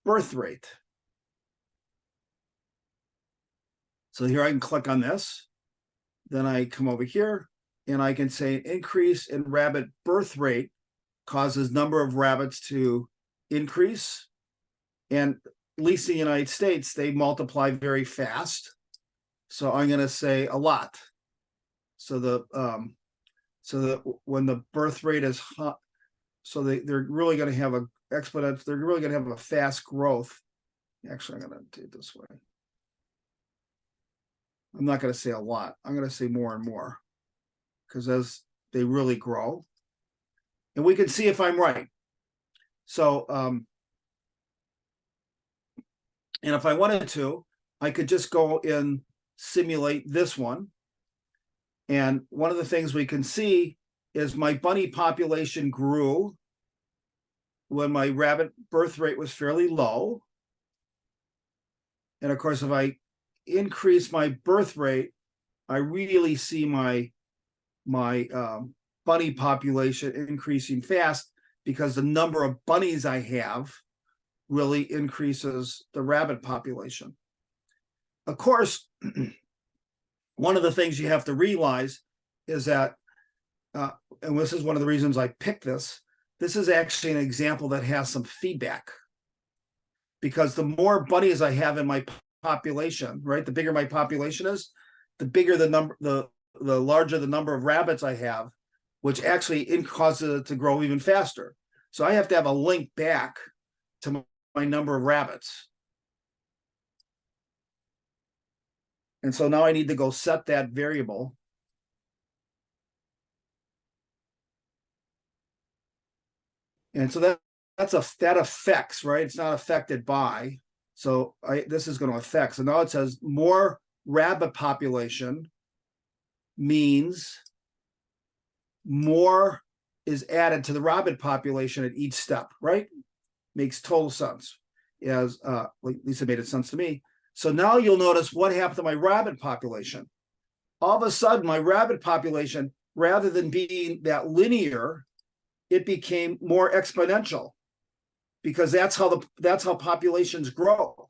birth rate. So here I can click on this. Then I come over here and I can say increase in rabbit birth rate causes number of rabbits to increase. And at least in the United States, they multiply very fast. So I'm going to say a lot. So that when the birth rate is hot, so they're really going to have a exponential, they're really going to have a fast growth. Actually, I'm going to do it this way. I'm not going to say a lot. I'm going to say more and more because as they really grow, and we can see if I'm right. So, and if I wanted to, I could just go and simulate this one. And one of the things we can see is my bunny population grew when my rabbit birth rate was fairly low. And of course, if I increase my birth rate, I really see my bunny population increasing fast because the number of bunnies I have really increases the rabbit population. Of course, one of the things you have to realize is that, and this is one of the reasons I picked this, this is actually an example that has some feedback. Because the more bunnies I have in my population, right, the bigger my population is, the bigger the number, the larger the number of rabbits I have, which actually causes it to grow even faster. So I have to have a link back to my number of rabbits. And so now I need to go set that variable. And so that affects, right? It's not affected by. So this is going to affect. So now it says more rabbit population means more is added to the rabbit population at each step, right? Makes total sense. As like Lisa made it sense to me. So now you'll notice what happened to my rabbit population. All of a sudden, my rabbit population, rather than being that linear, it became more exponential, because that's how populations grow.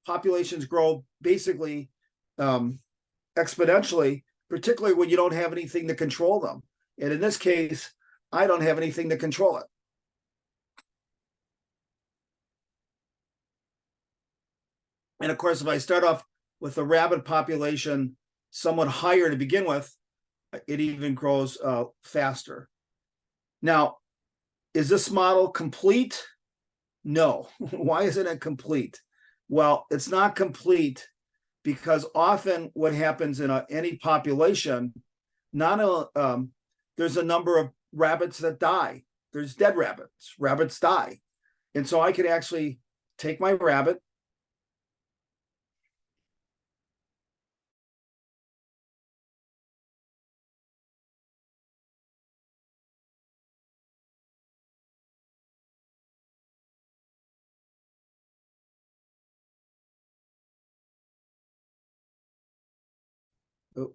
Populations grow basically exponentially, particularly when you don't have anything to control them. And in this case, I don't have anything to control it. And of course, if I start off with a rabbit population somewhat higher to begin with, it even grows faster. Now, is this model complete? No. Why isn't it complete? Well, it's not complete because often what happens in any population, there's a number of rabbits that die. There's dead rabbits. Rabbits die. And so I could actually take my rabbit,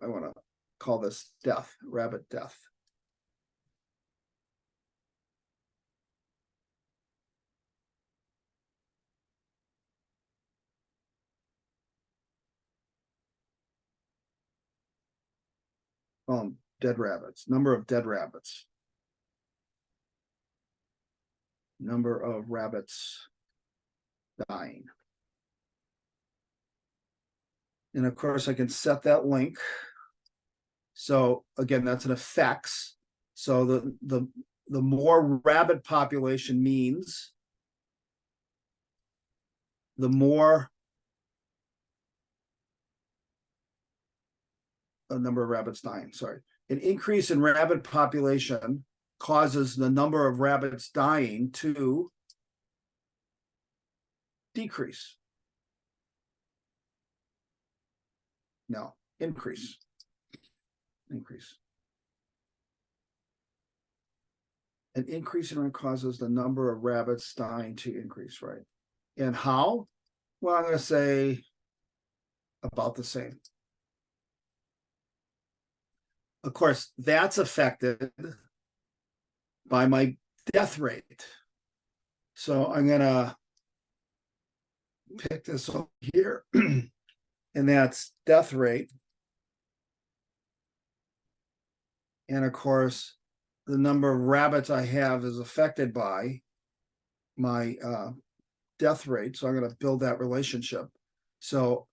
I want to call this death, rabbit death. Dead rabbits, number of dead rabbits. Number of rabbits dying. And of course I can set that link. So again, that's an effects. So the more rabbit population means the more a number of rabbits dying, sorry. An increase in rabbit population causes the number of rabbits dying to decrease. No, increase. Increase. An increase in rate causes the number of rabbits dying to increase, right? And how? Well, I'm going to say about the same. Of course, that's affected by my death rate. So I'm going to pick this up here, and that's death rate. And of course, the number of rabbits I have is affected by my death rate. So I'm going to build that relationship. So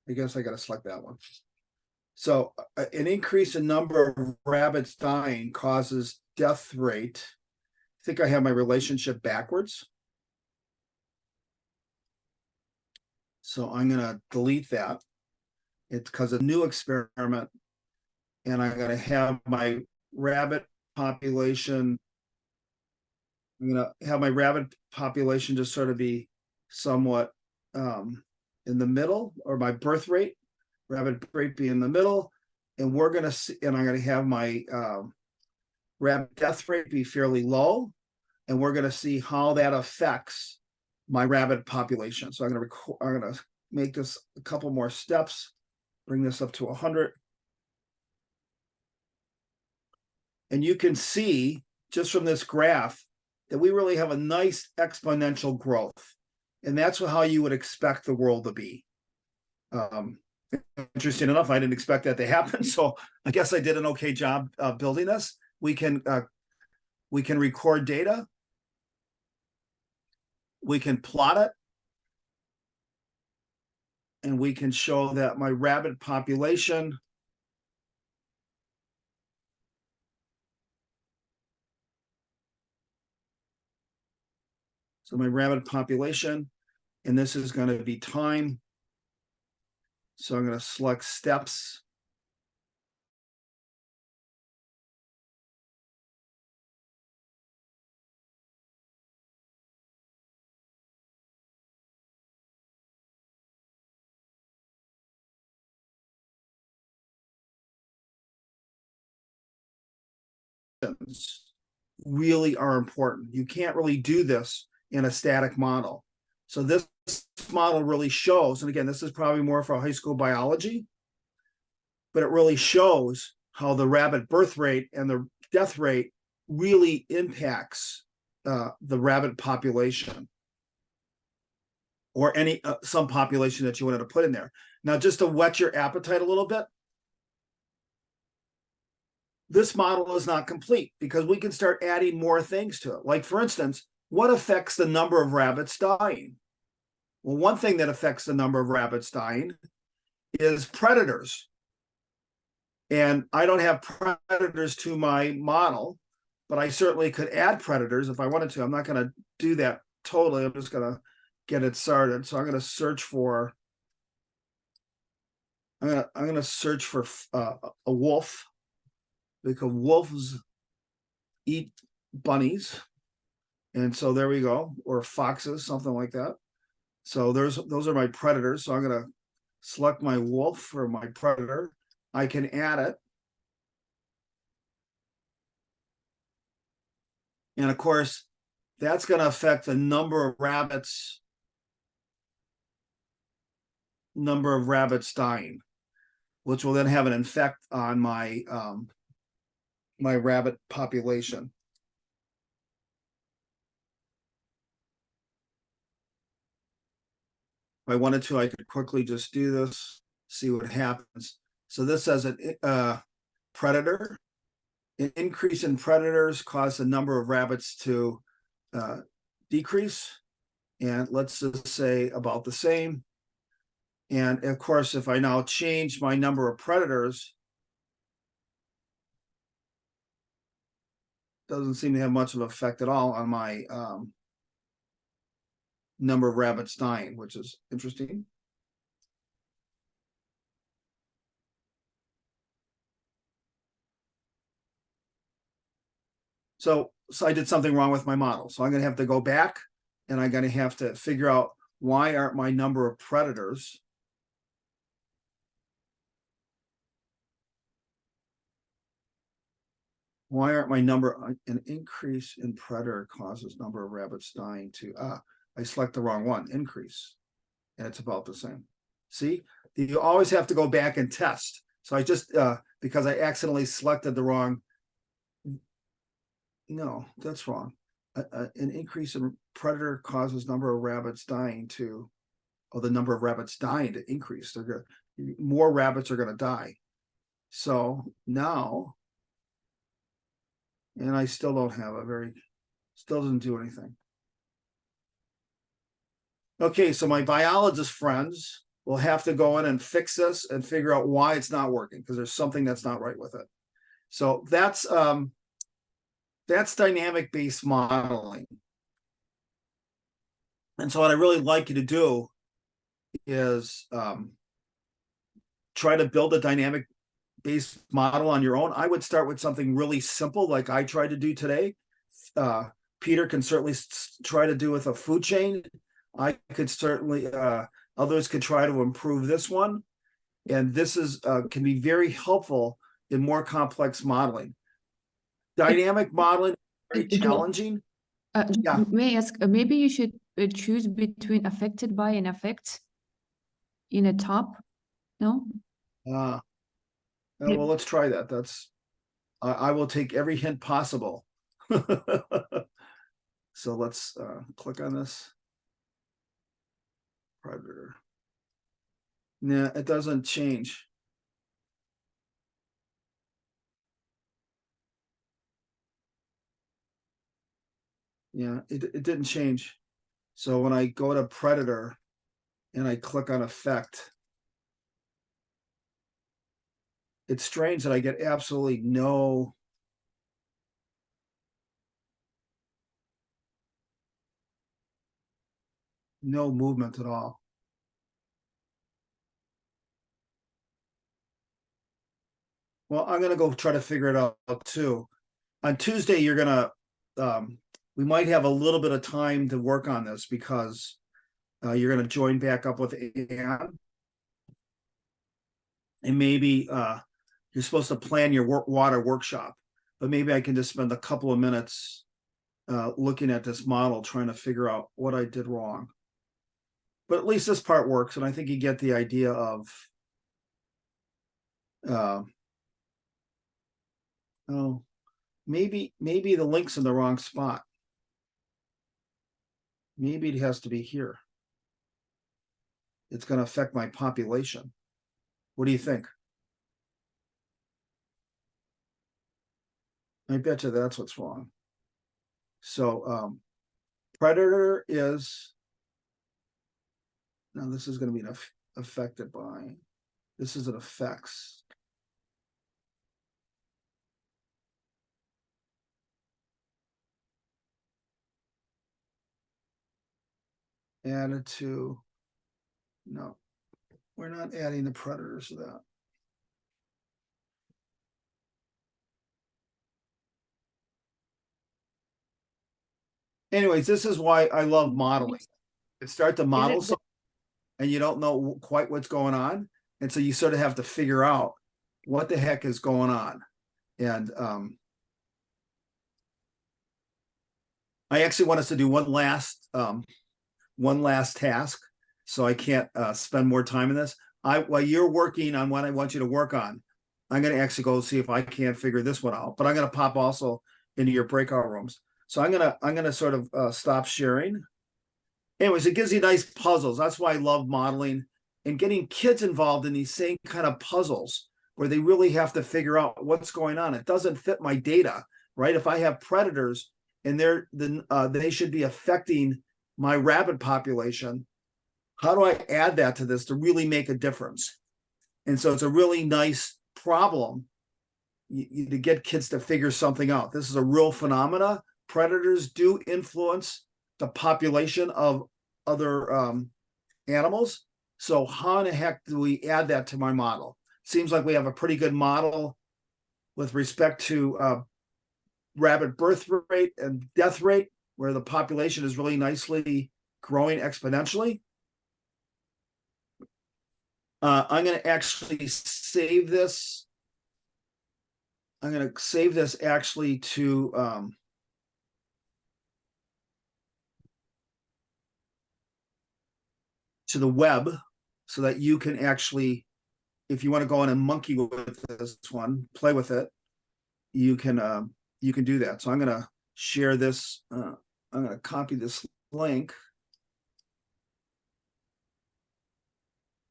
I guess I got to select that one. So an increase in number of rabbits dying causes death rate. I think I have my relationship backwards. So I'm going to delete that. It's because a new experiment, and I'm going to have my rabbit population. I'm going to have my rabbit population just sort of be somewhat in the middle, or my birth rate, rabbit rate be in the middle. And we're going to see, and I'm going to have my rabbit death rate be fairly low. And we're going to see how that affects my rabbit population. So I'm going to make this a couple more steps, bring this up to 100. And you can see just from this graph that we really have a nice exponential growth. And that's how you would expect the world to be. Interesting enough, I didn't expect that to happen. So I guess I did an okay job building this. We can record data. We can plot it. And we can show that my rabbit population and this is going to be time. So I'm going to select steps. really are important. You can't really do this in a static model. So this model really shows, and again, this is probably more for high school biology, but it really shows how the rabbit birth rate and the death rate really impacts the rabbit population, or any some population that you wanted to put in there. Now, just to whet your appetite a little bit, this model is not complete because we can start adding more things to it. Like, for instance, what affects the number of rabbits dying? Well, one thing that affects the number of rabbits dying is predators. And I don't have predators to my model, but I certainly could add predators if I wanted to. I'm not going to do that totally. I'm just going to get it started. So I'm going to search for, I'm going to search for a wolf, because wolves eat bunnies. And so there we go, or foxes, something like that. So those are my predators. So I'm going to select my wolf for my predator. I can add it. And of course, that's going to affect the number of rabbits dying, which will then have an effect on my my rabbit population. If I wanted to, I could quickly just do this, see what happens. So this says a predator. An increase in predators cause the number of rabbits to decrease. And let's just say about the same. And of course, if I now change my number of predators, doesn't seem to have much of an effect at all on my number of rabbits dying, which is interesting. So I did something wrong with my model. So I'm going to have to go back, and I'm going to have to figure out, why aren't my number of predators an increase in predator causes number of rabbits dying to, I select the wrong one, increase, and it's about the same. See, you always have to go back and test. So I just, because I accidentally selected the wrong, no, that's wrong. An increase in predator causes number of rabbits dying to, the number of rabbits dying to increase. More rabbits are going to die. So now, and I still don't have still doesn't do anything. Okay, so my biologist friends will have to go in and fix this and figure out why it's not working, because there's something that's not right with it. So that's dynamic-based modeling. And so what I really like you to do is try to build a dynamic-based model on your own. I would start with something really simple, like I tried to do today. Peter can certainly try to do with a food chain. I could certainly, others could try to improve this one. And this is can be very helpful in more complex modeling. Dynamic modeling is very challenging. Yeah. May I ask, maybe you should choose between affected by and affect in a top, no? Well, let's try that. That's, I will take every hint possible. So let's click on this. Predator. Yeah, it doesn't change. Yeah, it didn't change. So when I go to predator and I click on effect, it's strange that I get absolutely no movement at all. Well, I'm gonna go try to figure it out too. On Tuesday, you're gonna we might have a little bit of time to work on this, because you're gonna join back up with Anne. And maybe you're supposed to plan your water workshop. but maybe I can just spend a couple of minutes looking at this model, trying to figure out what I did wrong. But at least this part works, and I think you get the idea of oh, maybe the link's in the wrong spot. Maybe it has to be here. It's going to affect my population. What do you think? I bet you that's what's wrong. So predator is, now this is going to be affected by, this is an effects. Added to, no, we're not adding the predators to that. Anyways, this is why I love modeling. You start to model the- something and you don't know quite what's going on. And so you sort of have to figure out what the heck is going on. And I actually want us to do one last task, so I can't spend more time in this. While you're working on what I want you to work on, I'm going to actually go see if I can't figure this one out. But I'm going to pop also into your breakout rooms. So I'm gonna sort of stop sharing. Anyways, it gives you nice puzzles. That's why I love modeling and getting kids involved in these same kind of puzzles where they really have to figure out what's going on. It doesn't fit my data, right? If I have predators and they should be affecting my rabbit population, how do I add that to this to really make a difference? And so it's a really nice problem to get kids to figure something out. This is a real phenomena. Predators do influence the population of other animals. So how in the heck do we add that to my model? Seems like we have a pretty good model with respect to rabbit birth rate and death rate, where the population is really nicely growing exponentially. I'm going to actually save this. I'm going to save this actually to the web, so that you can actually, if you want to go in and monkey with this one, play with it, you can do that. So I'm going to share this. I'm going to copy this link,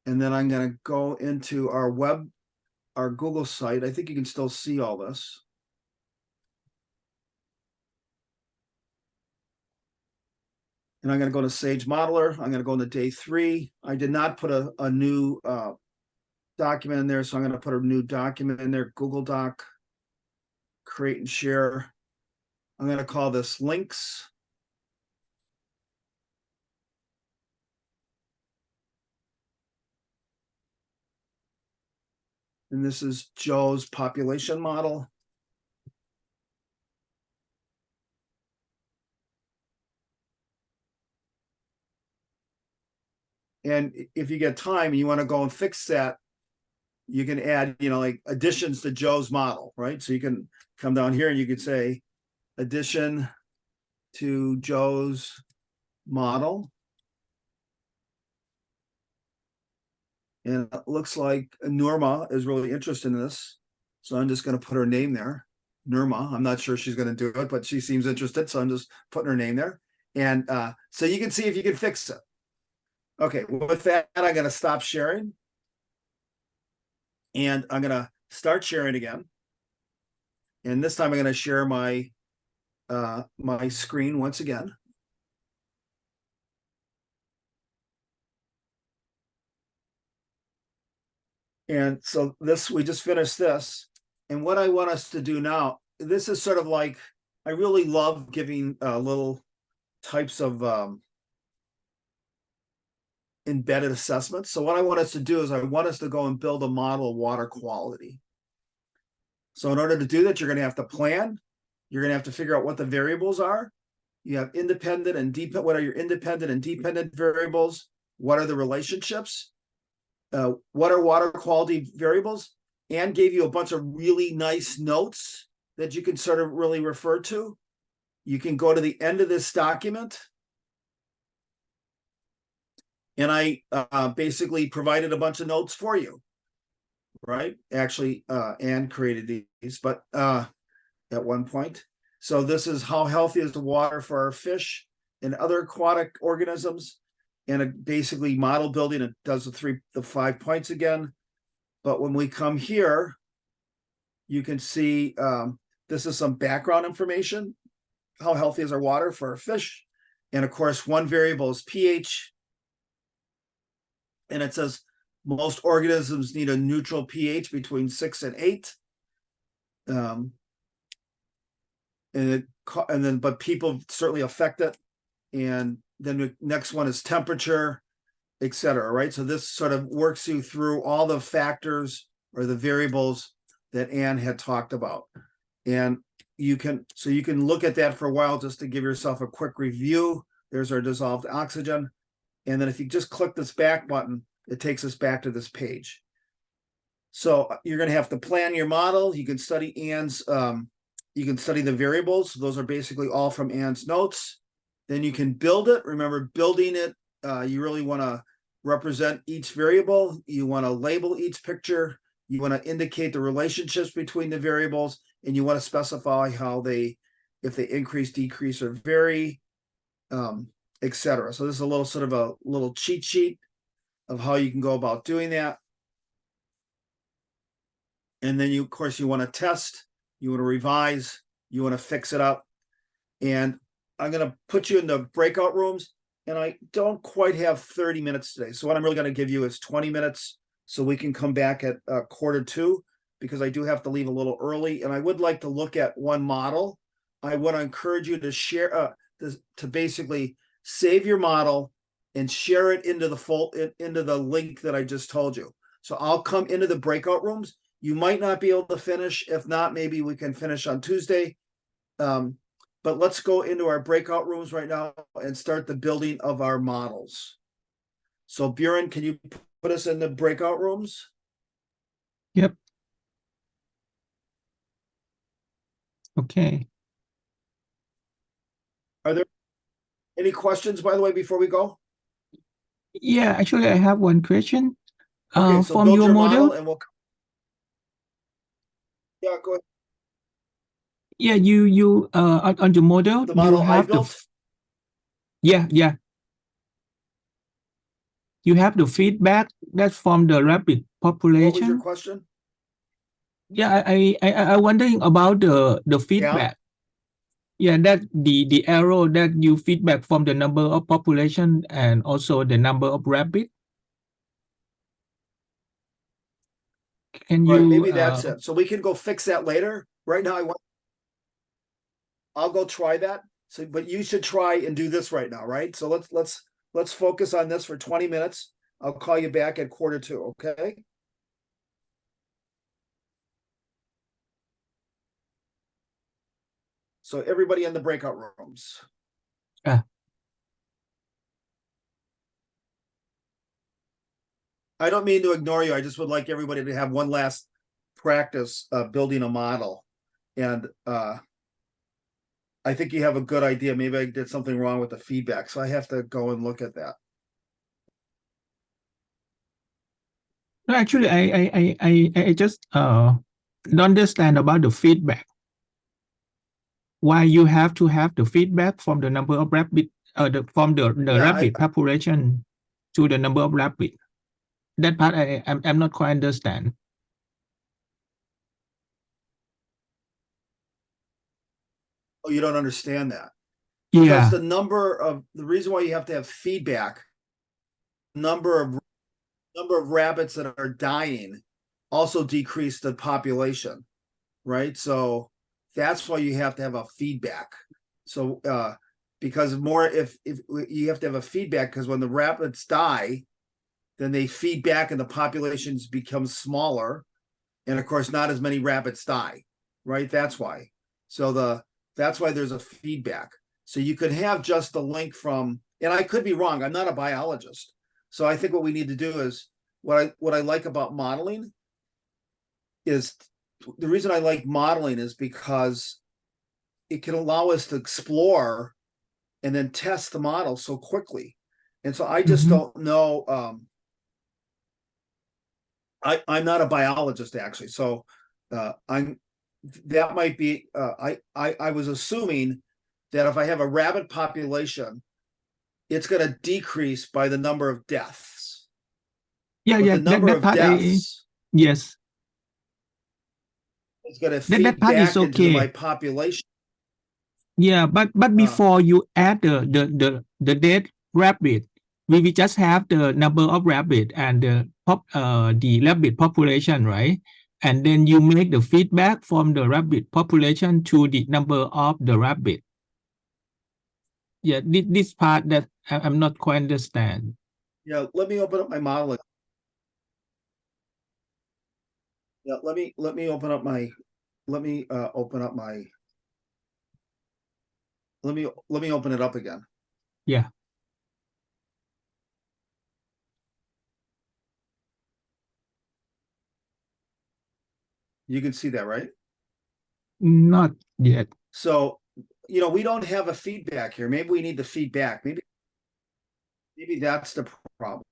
and then I'm going to go into our Google site. I think you can still see all this. And I'm going to go to Sage Modeler. I'm going to go into day 3. I did not put a new document in there, so I'm going to put a new document in there, Google Doc, create and share. I'm going to call this links. And this is Joe's population model. And if you get time and you want to go and fix that, you can add, like additions to Joe's model, right? So you can come down here and you could say addition to Joe's model. And it looks like Norma is really interested in this. So I'm just going to put her name there, Norma. I'm not sure she's going to do it, but she seems interested. So I'm just putting her name there. And so you can see if you can fix it. Okay, with that, I'm going to stop sharing. And I'm going to start sharing again. And this time I'm going to share my my screen once again. And so we just finished this. And what I want us to do now, this is sort of like, I really love giving little types of embedded assessments. So what I want us to do is I want us to go and build a model of water quality. So in order to do that, you're going to have to plan. You're going to have to figure out what the variables are. You have independent and dependent. What are your independent and dependent variables? What are the relationships? What are water quality variables? Anne gave you a bunch of really nice notes that you can sort of really refer to, you can go to the end of this document. And I basically provided a bunch of notes for you, right? Actually, Anne created these, but at one point. So this is how healthy is the water for our fish and other aquatic organisms. And it basically model building, it does the 5 points again. But when we come here, you can see this is some background information. How healthy is our water for our fish? And of course, one variable is pH. And it says most organisms need a neutral pH between 6 and 8. But people certainly affect it. And then the next one is temperature, et cetera, right? So this sort of works you through all the factors or the variables that Anne had talked about. And you can look at that for a while just to give yourself a quick review. There's our dissolved oxygen. And then if you just click this back button, it takes us back to this page. So you're going to have to plan your model. You can study Anne's, you can study the variables. Those are basically all from Anne's notes. Then you can build it. Remember, building it, you really want to represent each variable. You want to label each picture. You want to indicate the relationships between the variables, and you want to specify how if they increase, decrease, or vary, etc. So this is a little sort of a little cheat sheet of how you can go about doing that. And then of course, you want to test, you want to revise, you want to fix it up. And I'm going to put you in the breakout rooms, and I don't quite have 30 minutes today. So what I'm really going to give you is 20 minutes so we can come back at 1:45, because I do have to leave a little early. And I would like to look at one model. I want to encourage you to share, to basically save your model and share it into the link that I just told you. So I'll come into the breakout rooms. You might not be able to finish. If not, maybe we can finish on Tuesday. But let's go into our breakout rooms right now and start the building of our models. So Buren, can you put us in the breakout rooms? Yep. Okay. Are there any questions, by the way, before we go? Yeah, actually, I have one question. Okay, so From build your model, and we'll. Yeah, go ahead. yeah, you on your model, The you model I have the built? yeah. You have the feedback that's from the rabbit What was your population. question? Yeah, I wondering about the feedback. Yeah, that the arrow that you feedback from the number of population and also the number of rabbit. Can Right, you maybe that's it. So we can go fix that later. Right now, I'll go try that. So, but you should try and do this right now, right? So let's focus on this for 20 minutes. I'll call you back at 1:45, okay? So everybody in the breakout rooms. Ah. I don't mean to ignore you. I just would like everybody to have one last practice building a model. And I think you have a good idea. Maybe I did something wrong with the feedback, so I have to go and look at that. No, actually, I just don't understand about the feedback. Why you have to have the feedback from the number of rabbit, from the rabbit population to the number of rabbit. That part I'm not quite understand. Oh, you don't understand that? Yeah. Because the reason why you have to have feedback, number of rabbits that are dying also decrease the population, right? So that's why you have to have a feedback. So because if you have to have a feedback, because when the rabbits die, then they feed back and the populations become smaller, and of course not as many rabbits die, right? That's why. So that's why there's a feedback. So you could have just a link from, and I could be wrong, I'm not a biologist. So I think what we need to do is, what I like about modeling is the reason I like modeling is because it can allow us to explore and then test the model so quickly. And so I just Mhm. don't know. I'm not a biologist actually, so that might be. I was assuming that if I have a rabbit population, it's going to decrease by the number of deaths. Yeah, But yeah, the number that of part deaths yes, is going to that feed part is back into my okay. population. Yeah, but before you add the dead rabbit, we will just have the number of rabbit and the rabbit population, right? And then you make the feedback from the rabbit population to the number of the rabbit. Yeah, this part that I'm not quite understand. Yeah, let me open up my modeling. Yeah, let me open up my. Let me open up my. Let me open it up again. Yeah, You can see that, right? not yet. So, we don't have a feedback here. Maybe we need the feedback. Maybe that's the problem.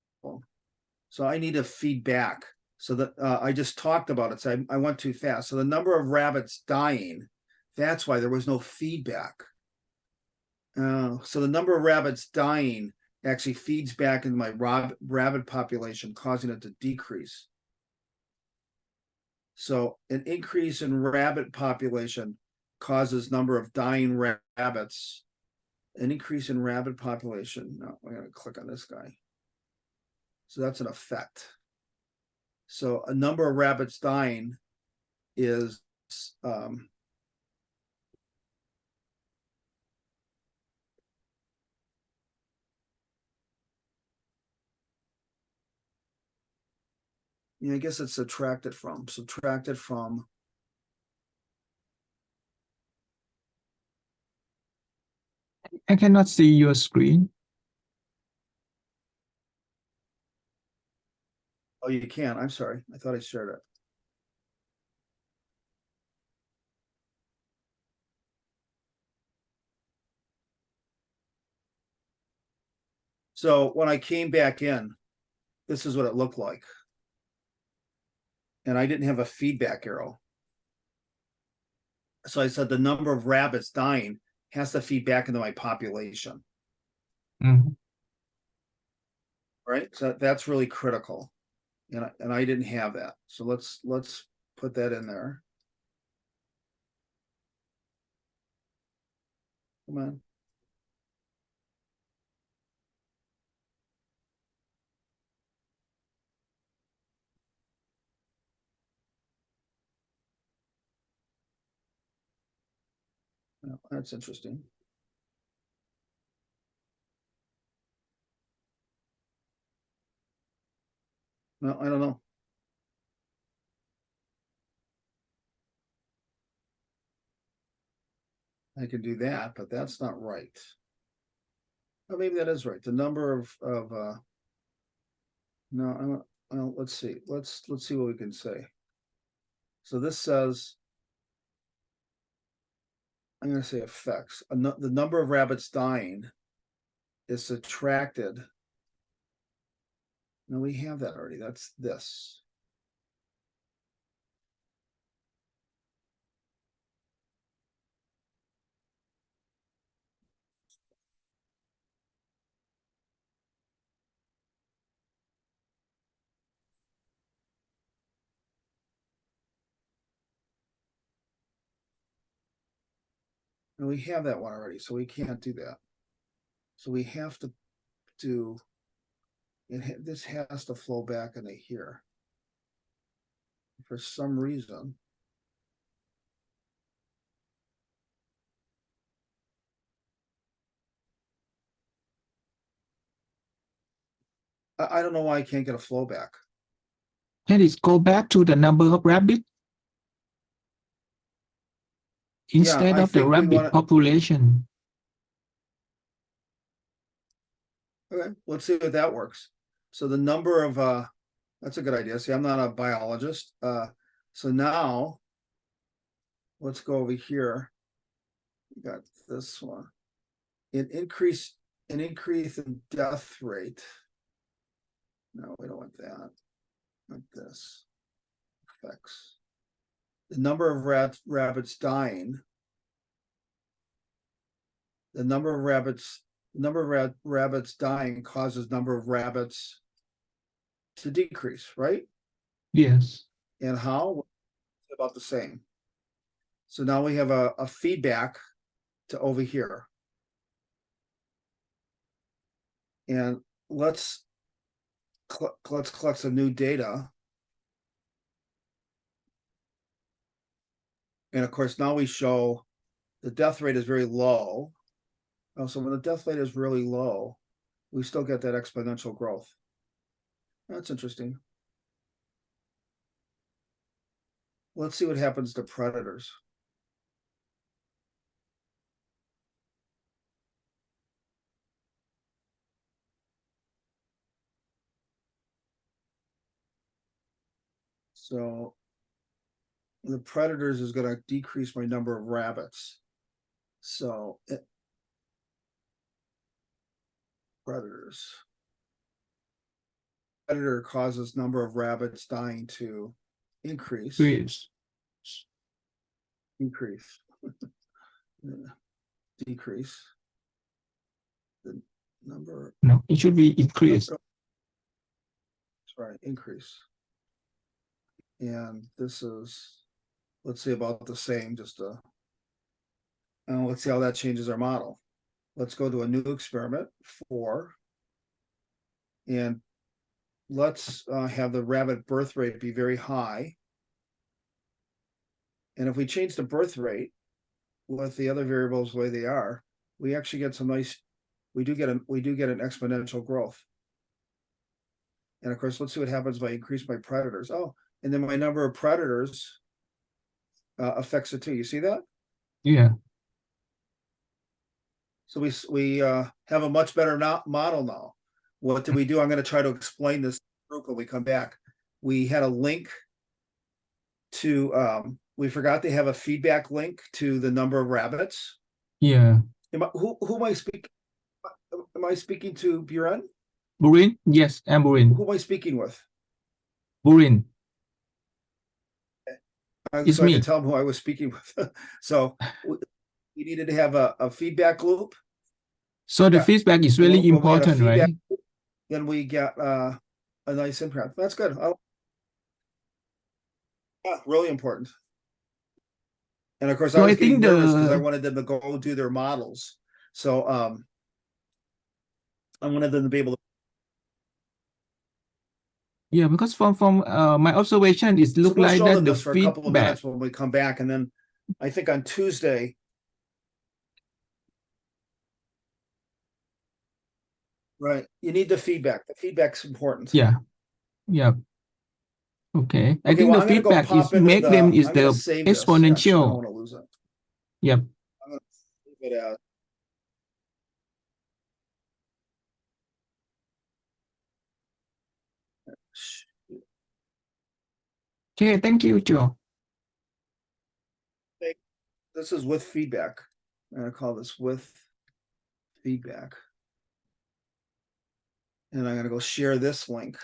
So I need a feedback. So that I just talked about it. So I went too fast. So the number of rabbits dying, that's why there was no feedback. So the number of rabbits dying actually feeds back into my rabbit population, causing it to decrease. So an increase in rabbit population causes number of dying rabbits. An increase in rabbit population. No, I'm going to click on this guy. So that's an effect. So a number of rabbits dying is I guess it's subtracted from. I cannot see your screen. Oh, you can. I'm sorry. I thought I shared it. So when I came back in, this is what it looked like. And I didn't have a feedback arrow. So I said the number of rabbits dying has to feed back into my population. Mhm. Right? So that's really critical. And I didn't have that. So let's put that in there. Come on. Oh, that's interesting. No, I don't know. I can do that, but that's not right. Oh, maybe that is right. The number of no, well, let's see. Let's see what we can say. So this says, I'm going to say effects. The number of rabbits dying is subtracted. No, we have that already. That's this. And we have that one already, so we can't do that. So we have to do it. This has to flow back into here. For some reason. I don't know why I can't get a flow back. Can it go back to the number of rabbit instead I of the think we rabbit want to. population? Okay, let's see if that works. So the number of that's a good idea. See, I'm not a biologist. So now let's go over here. We got this one. An increase in death rate. No, we don't want that. Like this. Effects. The number of rabbits dying. The number of rabbits dying causes number of rabbits to decrease, right? Yes. And how? About the same. So now we have a feedback to over here. And let's collect some new data. And of course, now we show the death rate is very low. Oh, so when the death rate is really low, we still get that exponential growth. That's interesting. Let's see what happens to predators. So the predators is going to decrease my number of rabbits. So predators. Predator causes number of rabbits dying to increase. Yes. Decrease. Yeah. Decrease. The number. No, it should be increased. That's right, increase. And this is, let's say, about the same, and let's see how that changes our model. Let's go to a new experiment, 4. And let's have the rabbit birth rate be very high. And if we change the birth rate with the other variables the way they are, we actually get some nice, we do get an exponential growth. And of course, let's see what happens if I increase my predators. Oh, and then my number of predators affects it too. You see that? Yeah. So we have a much better model now. What did we do? I'm going to try to explain this group when we come back. We had a link to, we forgot to have a feedback link to the number of rabbits. Yeah. Who am I speaking? Am I speaking to Buren? Burin? Yes, I'm Burin. Who am I speaking with? Burin. It's So I me. could tell him who I was speaking with. So we needed to have a feedback loop. So the Yeah. feedback is And really when we had a important, feedback right? loop, then we got a nice impact. That's good. Yeah, really important. And of course, I So I was getting think nervous because I the wanted them to go do their models. So I wanted them to be able to. yeah, because from my observation, it So look we'll like show that them the this for a couple of feedback. minutes when we come back, and then I think on Tuesday. Right, you need the feedback. The feedback's important. Yeah. Yeah. Okay. I Okay, think well, the I'm gonna go feedback is pop into make them is I'm gonna the save this. Yeah, I don't exponential. want to lose it. Yep. I'm gonna leave it as. Okay, thank you, Joe. This is with feedback. I'm gonna call this with feedback. And I'm gonna go share this link.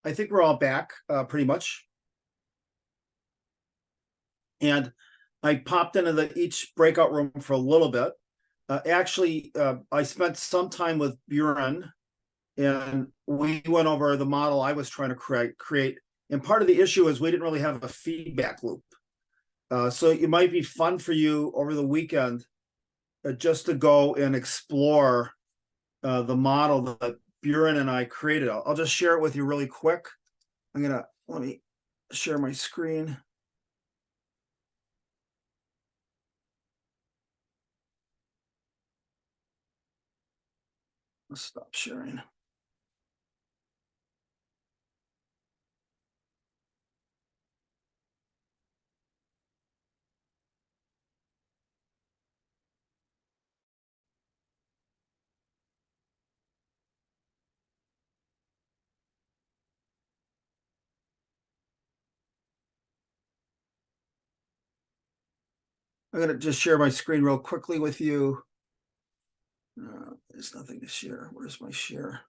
I think we're all back, pretty much. And I popped into each breakout room for a little bit. Actually, I spent some time with Buren, and we went over the model I was trying to create. And part of the issue is we didn't really have a feedback loop. So it might be fun for you over the weekend just to go and explore the model that Buren and I created. I'll just share it with you really quick. Let me share my screen. Let's stop sharing. I'm going to just share my screen real quickly with you. There's nothing to share. Where's my share?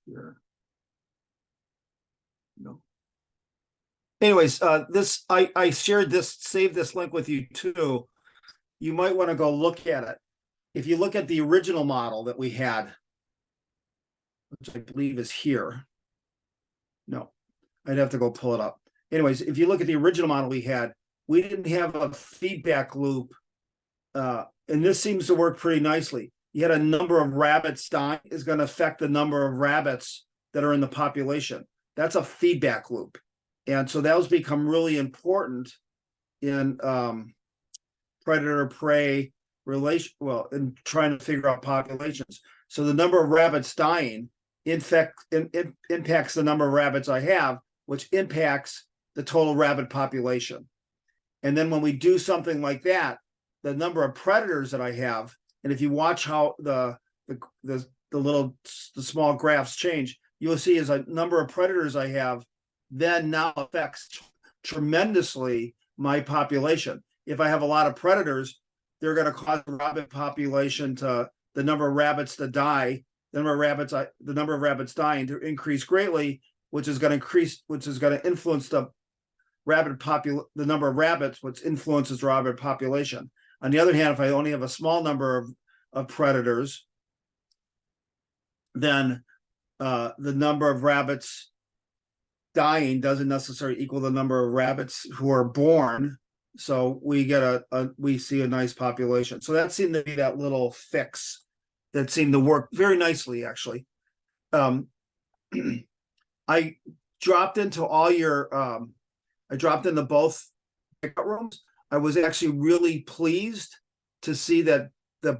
Share. No. Anyways, I shared this, saved this link with you too. You might want to go look at it. If you look at the original model that we had, which I believe is here. No, I'd have to go pull it up. Anyways, if you look at the original model we had, we didn't have a feedback loop. And this seems to work pretty nicely. You had a number of rabbits dying is going to affect the number of rabbits that are in the population. That's a feedback loop. And so those become really important in predator-prey relation, well, in trying to figure out populations. So the number of rabbits dying impacts the number of rabbits I have, which impacts the total rabbit population. And then when we do something like that, the number of predators that I have, and if you watch how the small graphs change, you'll see as a number of predators I have, then now affects tremendously my population. If I have a lot of predators, they're going to cause the rabbit population the number of rabbits to die, the number of rabbits dying to increase greatly, which is going to influence the number of rabbits, which influences the rabbit population. On the other hand, if I only have a small number of predators, then the number of rabbits dying doesn't necessarily equal the number of rabbits who are born. So we get we see a nice population. So that seemed to be that little fix that seemed to work very nicely, actually. I dropped into both pickup rooms. I was actually really pleased to see that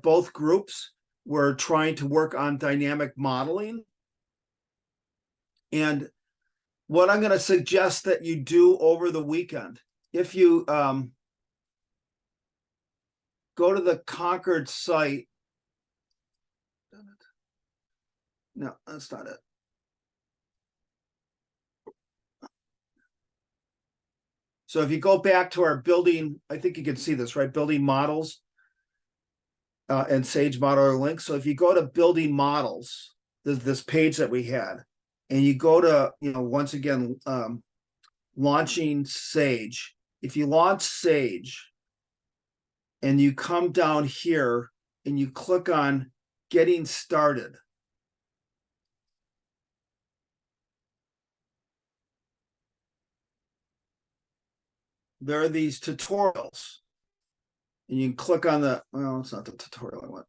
both groups were trying to work on dynamic modeling. And what I'm going to suggest that you do over the weekend, if you go to the Concord site. No, that's not it. So if you go back to our building, I think you can see this, right? Building models and Sage Modeler link. So if you go to building models, there's this page that we had, and you go to, once again, launching Sage. If you launch Sage and you come down here and you click on getting started, there are these tutorials, and you can click on well, it's not the tutorial I want.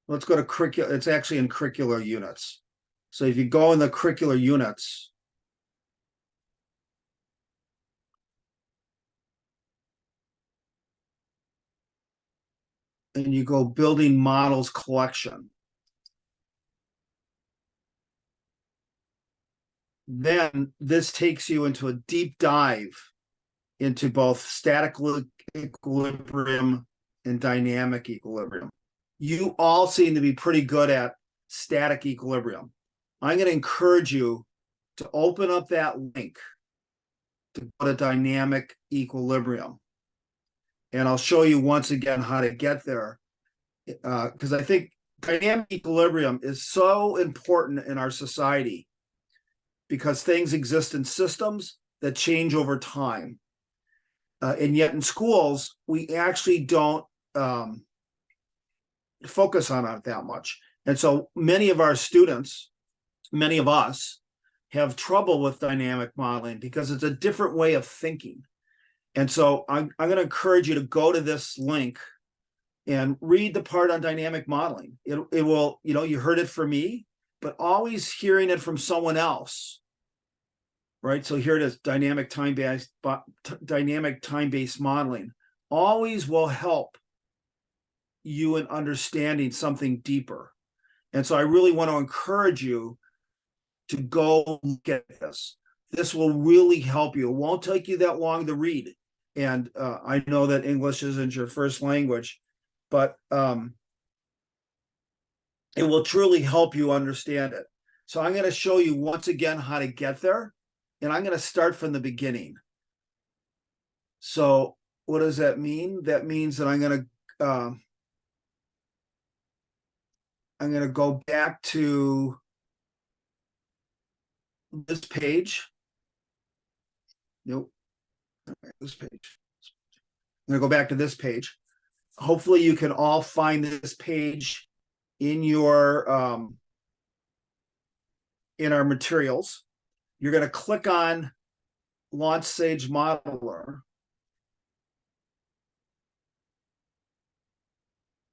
Let's go to curriculum. It's actually in curricular units. So if you go in the curricular units, and you go building models collection. then this takes you into a deep dive into both static equilibrium and dynamic equilibrium. You all seem to be pretty good at static equilibrium. I'm going to encourage you to open up that link to go to dynamic equilibrium. And I'll show you once again how to get there. Because I think dynamic equilibrium is so important in our society because things exist in systems that change over time. And yet in schools, we actually don't focus on it that much. And so many of our students, many of us, have trouble with dynamic modeling because it's a different way of thinking. And so I'm going to encourage you to go to this link and read the part on dynamic modeling. It will, you know, you heard it from me, but always hearing it from someone else, right? So here it is, dynamic time-based modeling always will help you in understanding something deeper. And so I really want to encourage you to go look at this. This will really help you. It won't take you that long to read. And I know that English isn't your first language, but it will truly help you understand it. So I'm going to show you once again how to get there, and I'm going to start from the beginning. So what does that mean? That means that I'm going to go back to this page. Nope. This page. I'm going to go back to this page. Hopefully you can all find this page in your in our materials. You're going to click on Launch Sage Modeler.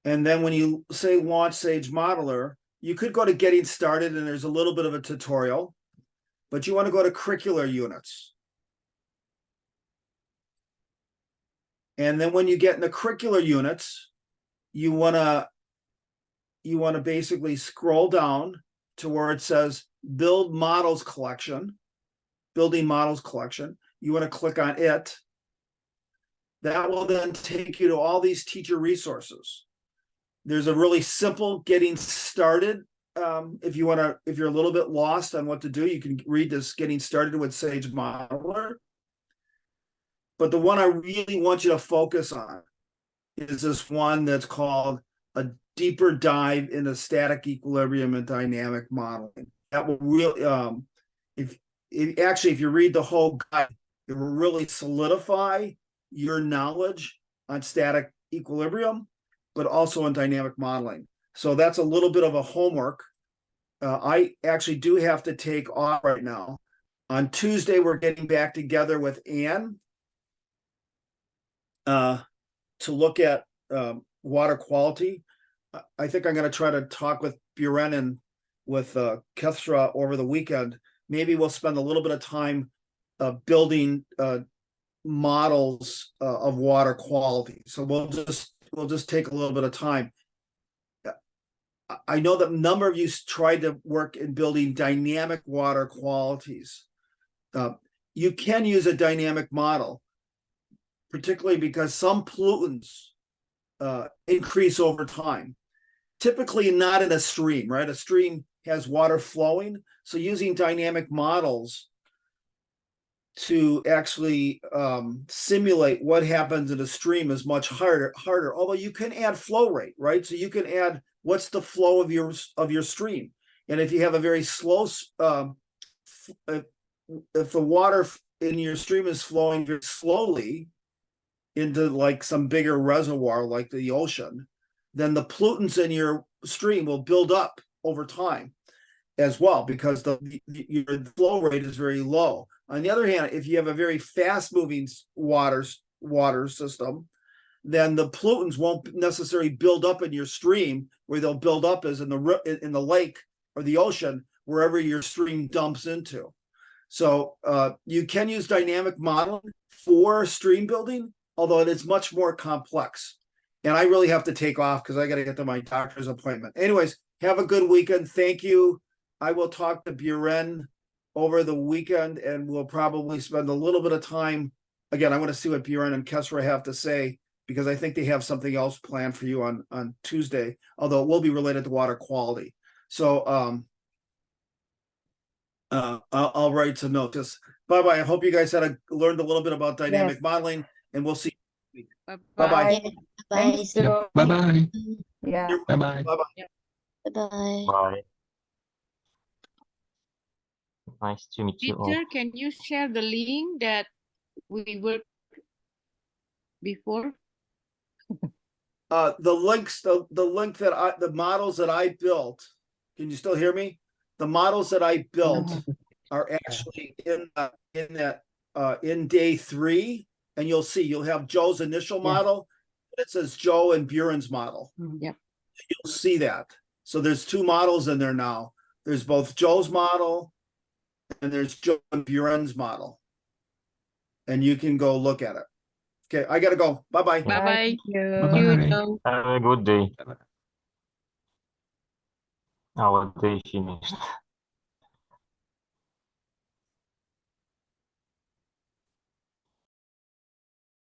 And then when you say Launch Sage Modeler, you could go to Getting Started, and there's a little bit of a tutorial, but you want to go to Curricular Units. And then when you get in the curricular units, you want to basically scroll down to where it says Build Models Collection, Building Models Collection. You want to click on it. That will then take you to all these teacher resources. There's a really simple Getting Started. If you're a little bit lost on what to do, you can read this Getting Started with Sage Modeler. But the one I really want you to focus on is this one that's called A Deeper Dive into Static Equilibrium and Dynamic Modeling. That will really, if you read the whole guide, it will really solidify your knowledge on static equilibrium, but also on dynamic modeling. So that's a little bit of a homework. I actually do have to take off right now. On Tuesday, we're getting back together with Anne to look at water quality. I think I'm going to try to talk with Buren and with Kethra over the weekend. Maybe we'll spend a little bit of time building models of water quality. So we'll just take a little bit of time. I know that a number of you tried to work in building dynamic water qualities. You can use a dynamic model, particularly because some pollutants increase over time. Typically not in a stream, right? A stream has water flowing. So using dynamic models to actually simulate what happens in a stream is much harder, although you can add flow rate, right? So you can add what's the flow of your stream. And if you have a very slow, if the water in your stream is flowing very slowly into like some bigger reservoir like the ocean, then the pollutants in your stream will build up over time as well, because your flow rate is very low. On the other hand, if you have a very fast moving water system, then the pollutants won't necessarily build up in your stream. Where they'll build up is in the lake or the ocean, wherever your stream dumps into. So you can use dynamic modeling for stream building, although it is much more complex. And I really have to take off because I got to get to my doctor's appointment. Anyways, have a good weekend. Thank you. I will talk to Buren over the weekend, and we'll probably spend a little bit of time. Again, I want to see what Bjorn and Kessler have to say, because I think they have something else planned for you on Tuesday, although it will be related to water quality. So I'll write some notes. Bye-bye. I hope you guys learned a little bit about dynamic Yes. modeling, and we'll see. Bye-bye. Bye-bye. Yeah, bye. Thanks, See you. Joe. Bye bye. Yeah. Bye bye. Bye-bye. Bye. Bye. Nice to meet you all. Peter, can you share the link that we worked before? The links, the link that the models that I built, can you still hear me? The models that I built are actually in day 3, and you'll have Joe's initial Yeah. model. It says Joe and Buren's model. Yep. You'll see that. So there's 2 models in there now. There's both Joe's model and there's Joe and Buren's model. And you can go look at it. Okay, I gotta go. Bye-bye. Bye-bye. Thank you. Bye-bye. You, Joe. Have a good day. Bye-bye. Our day finished.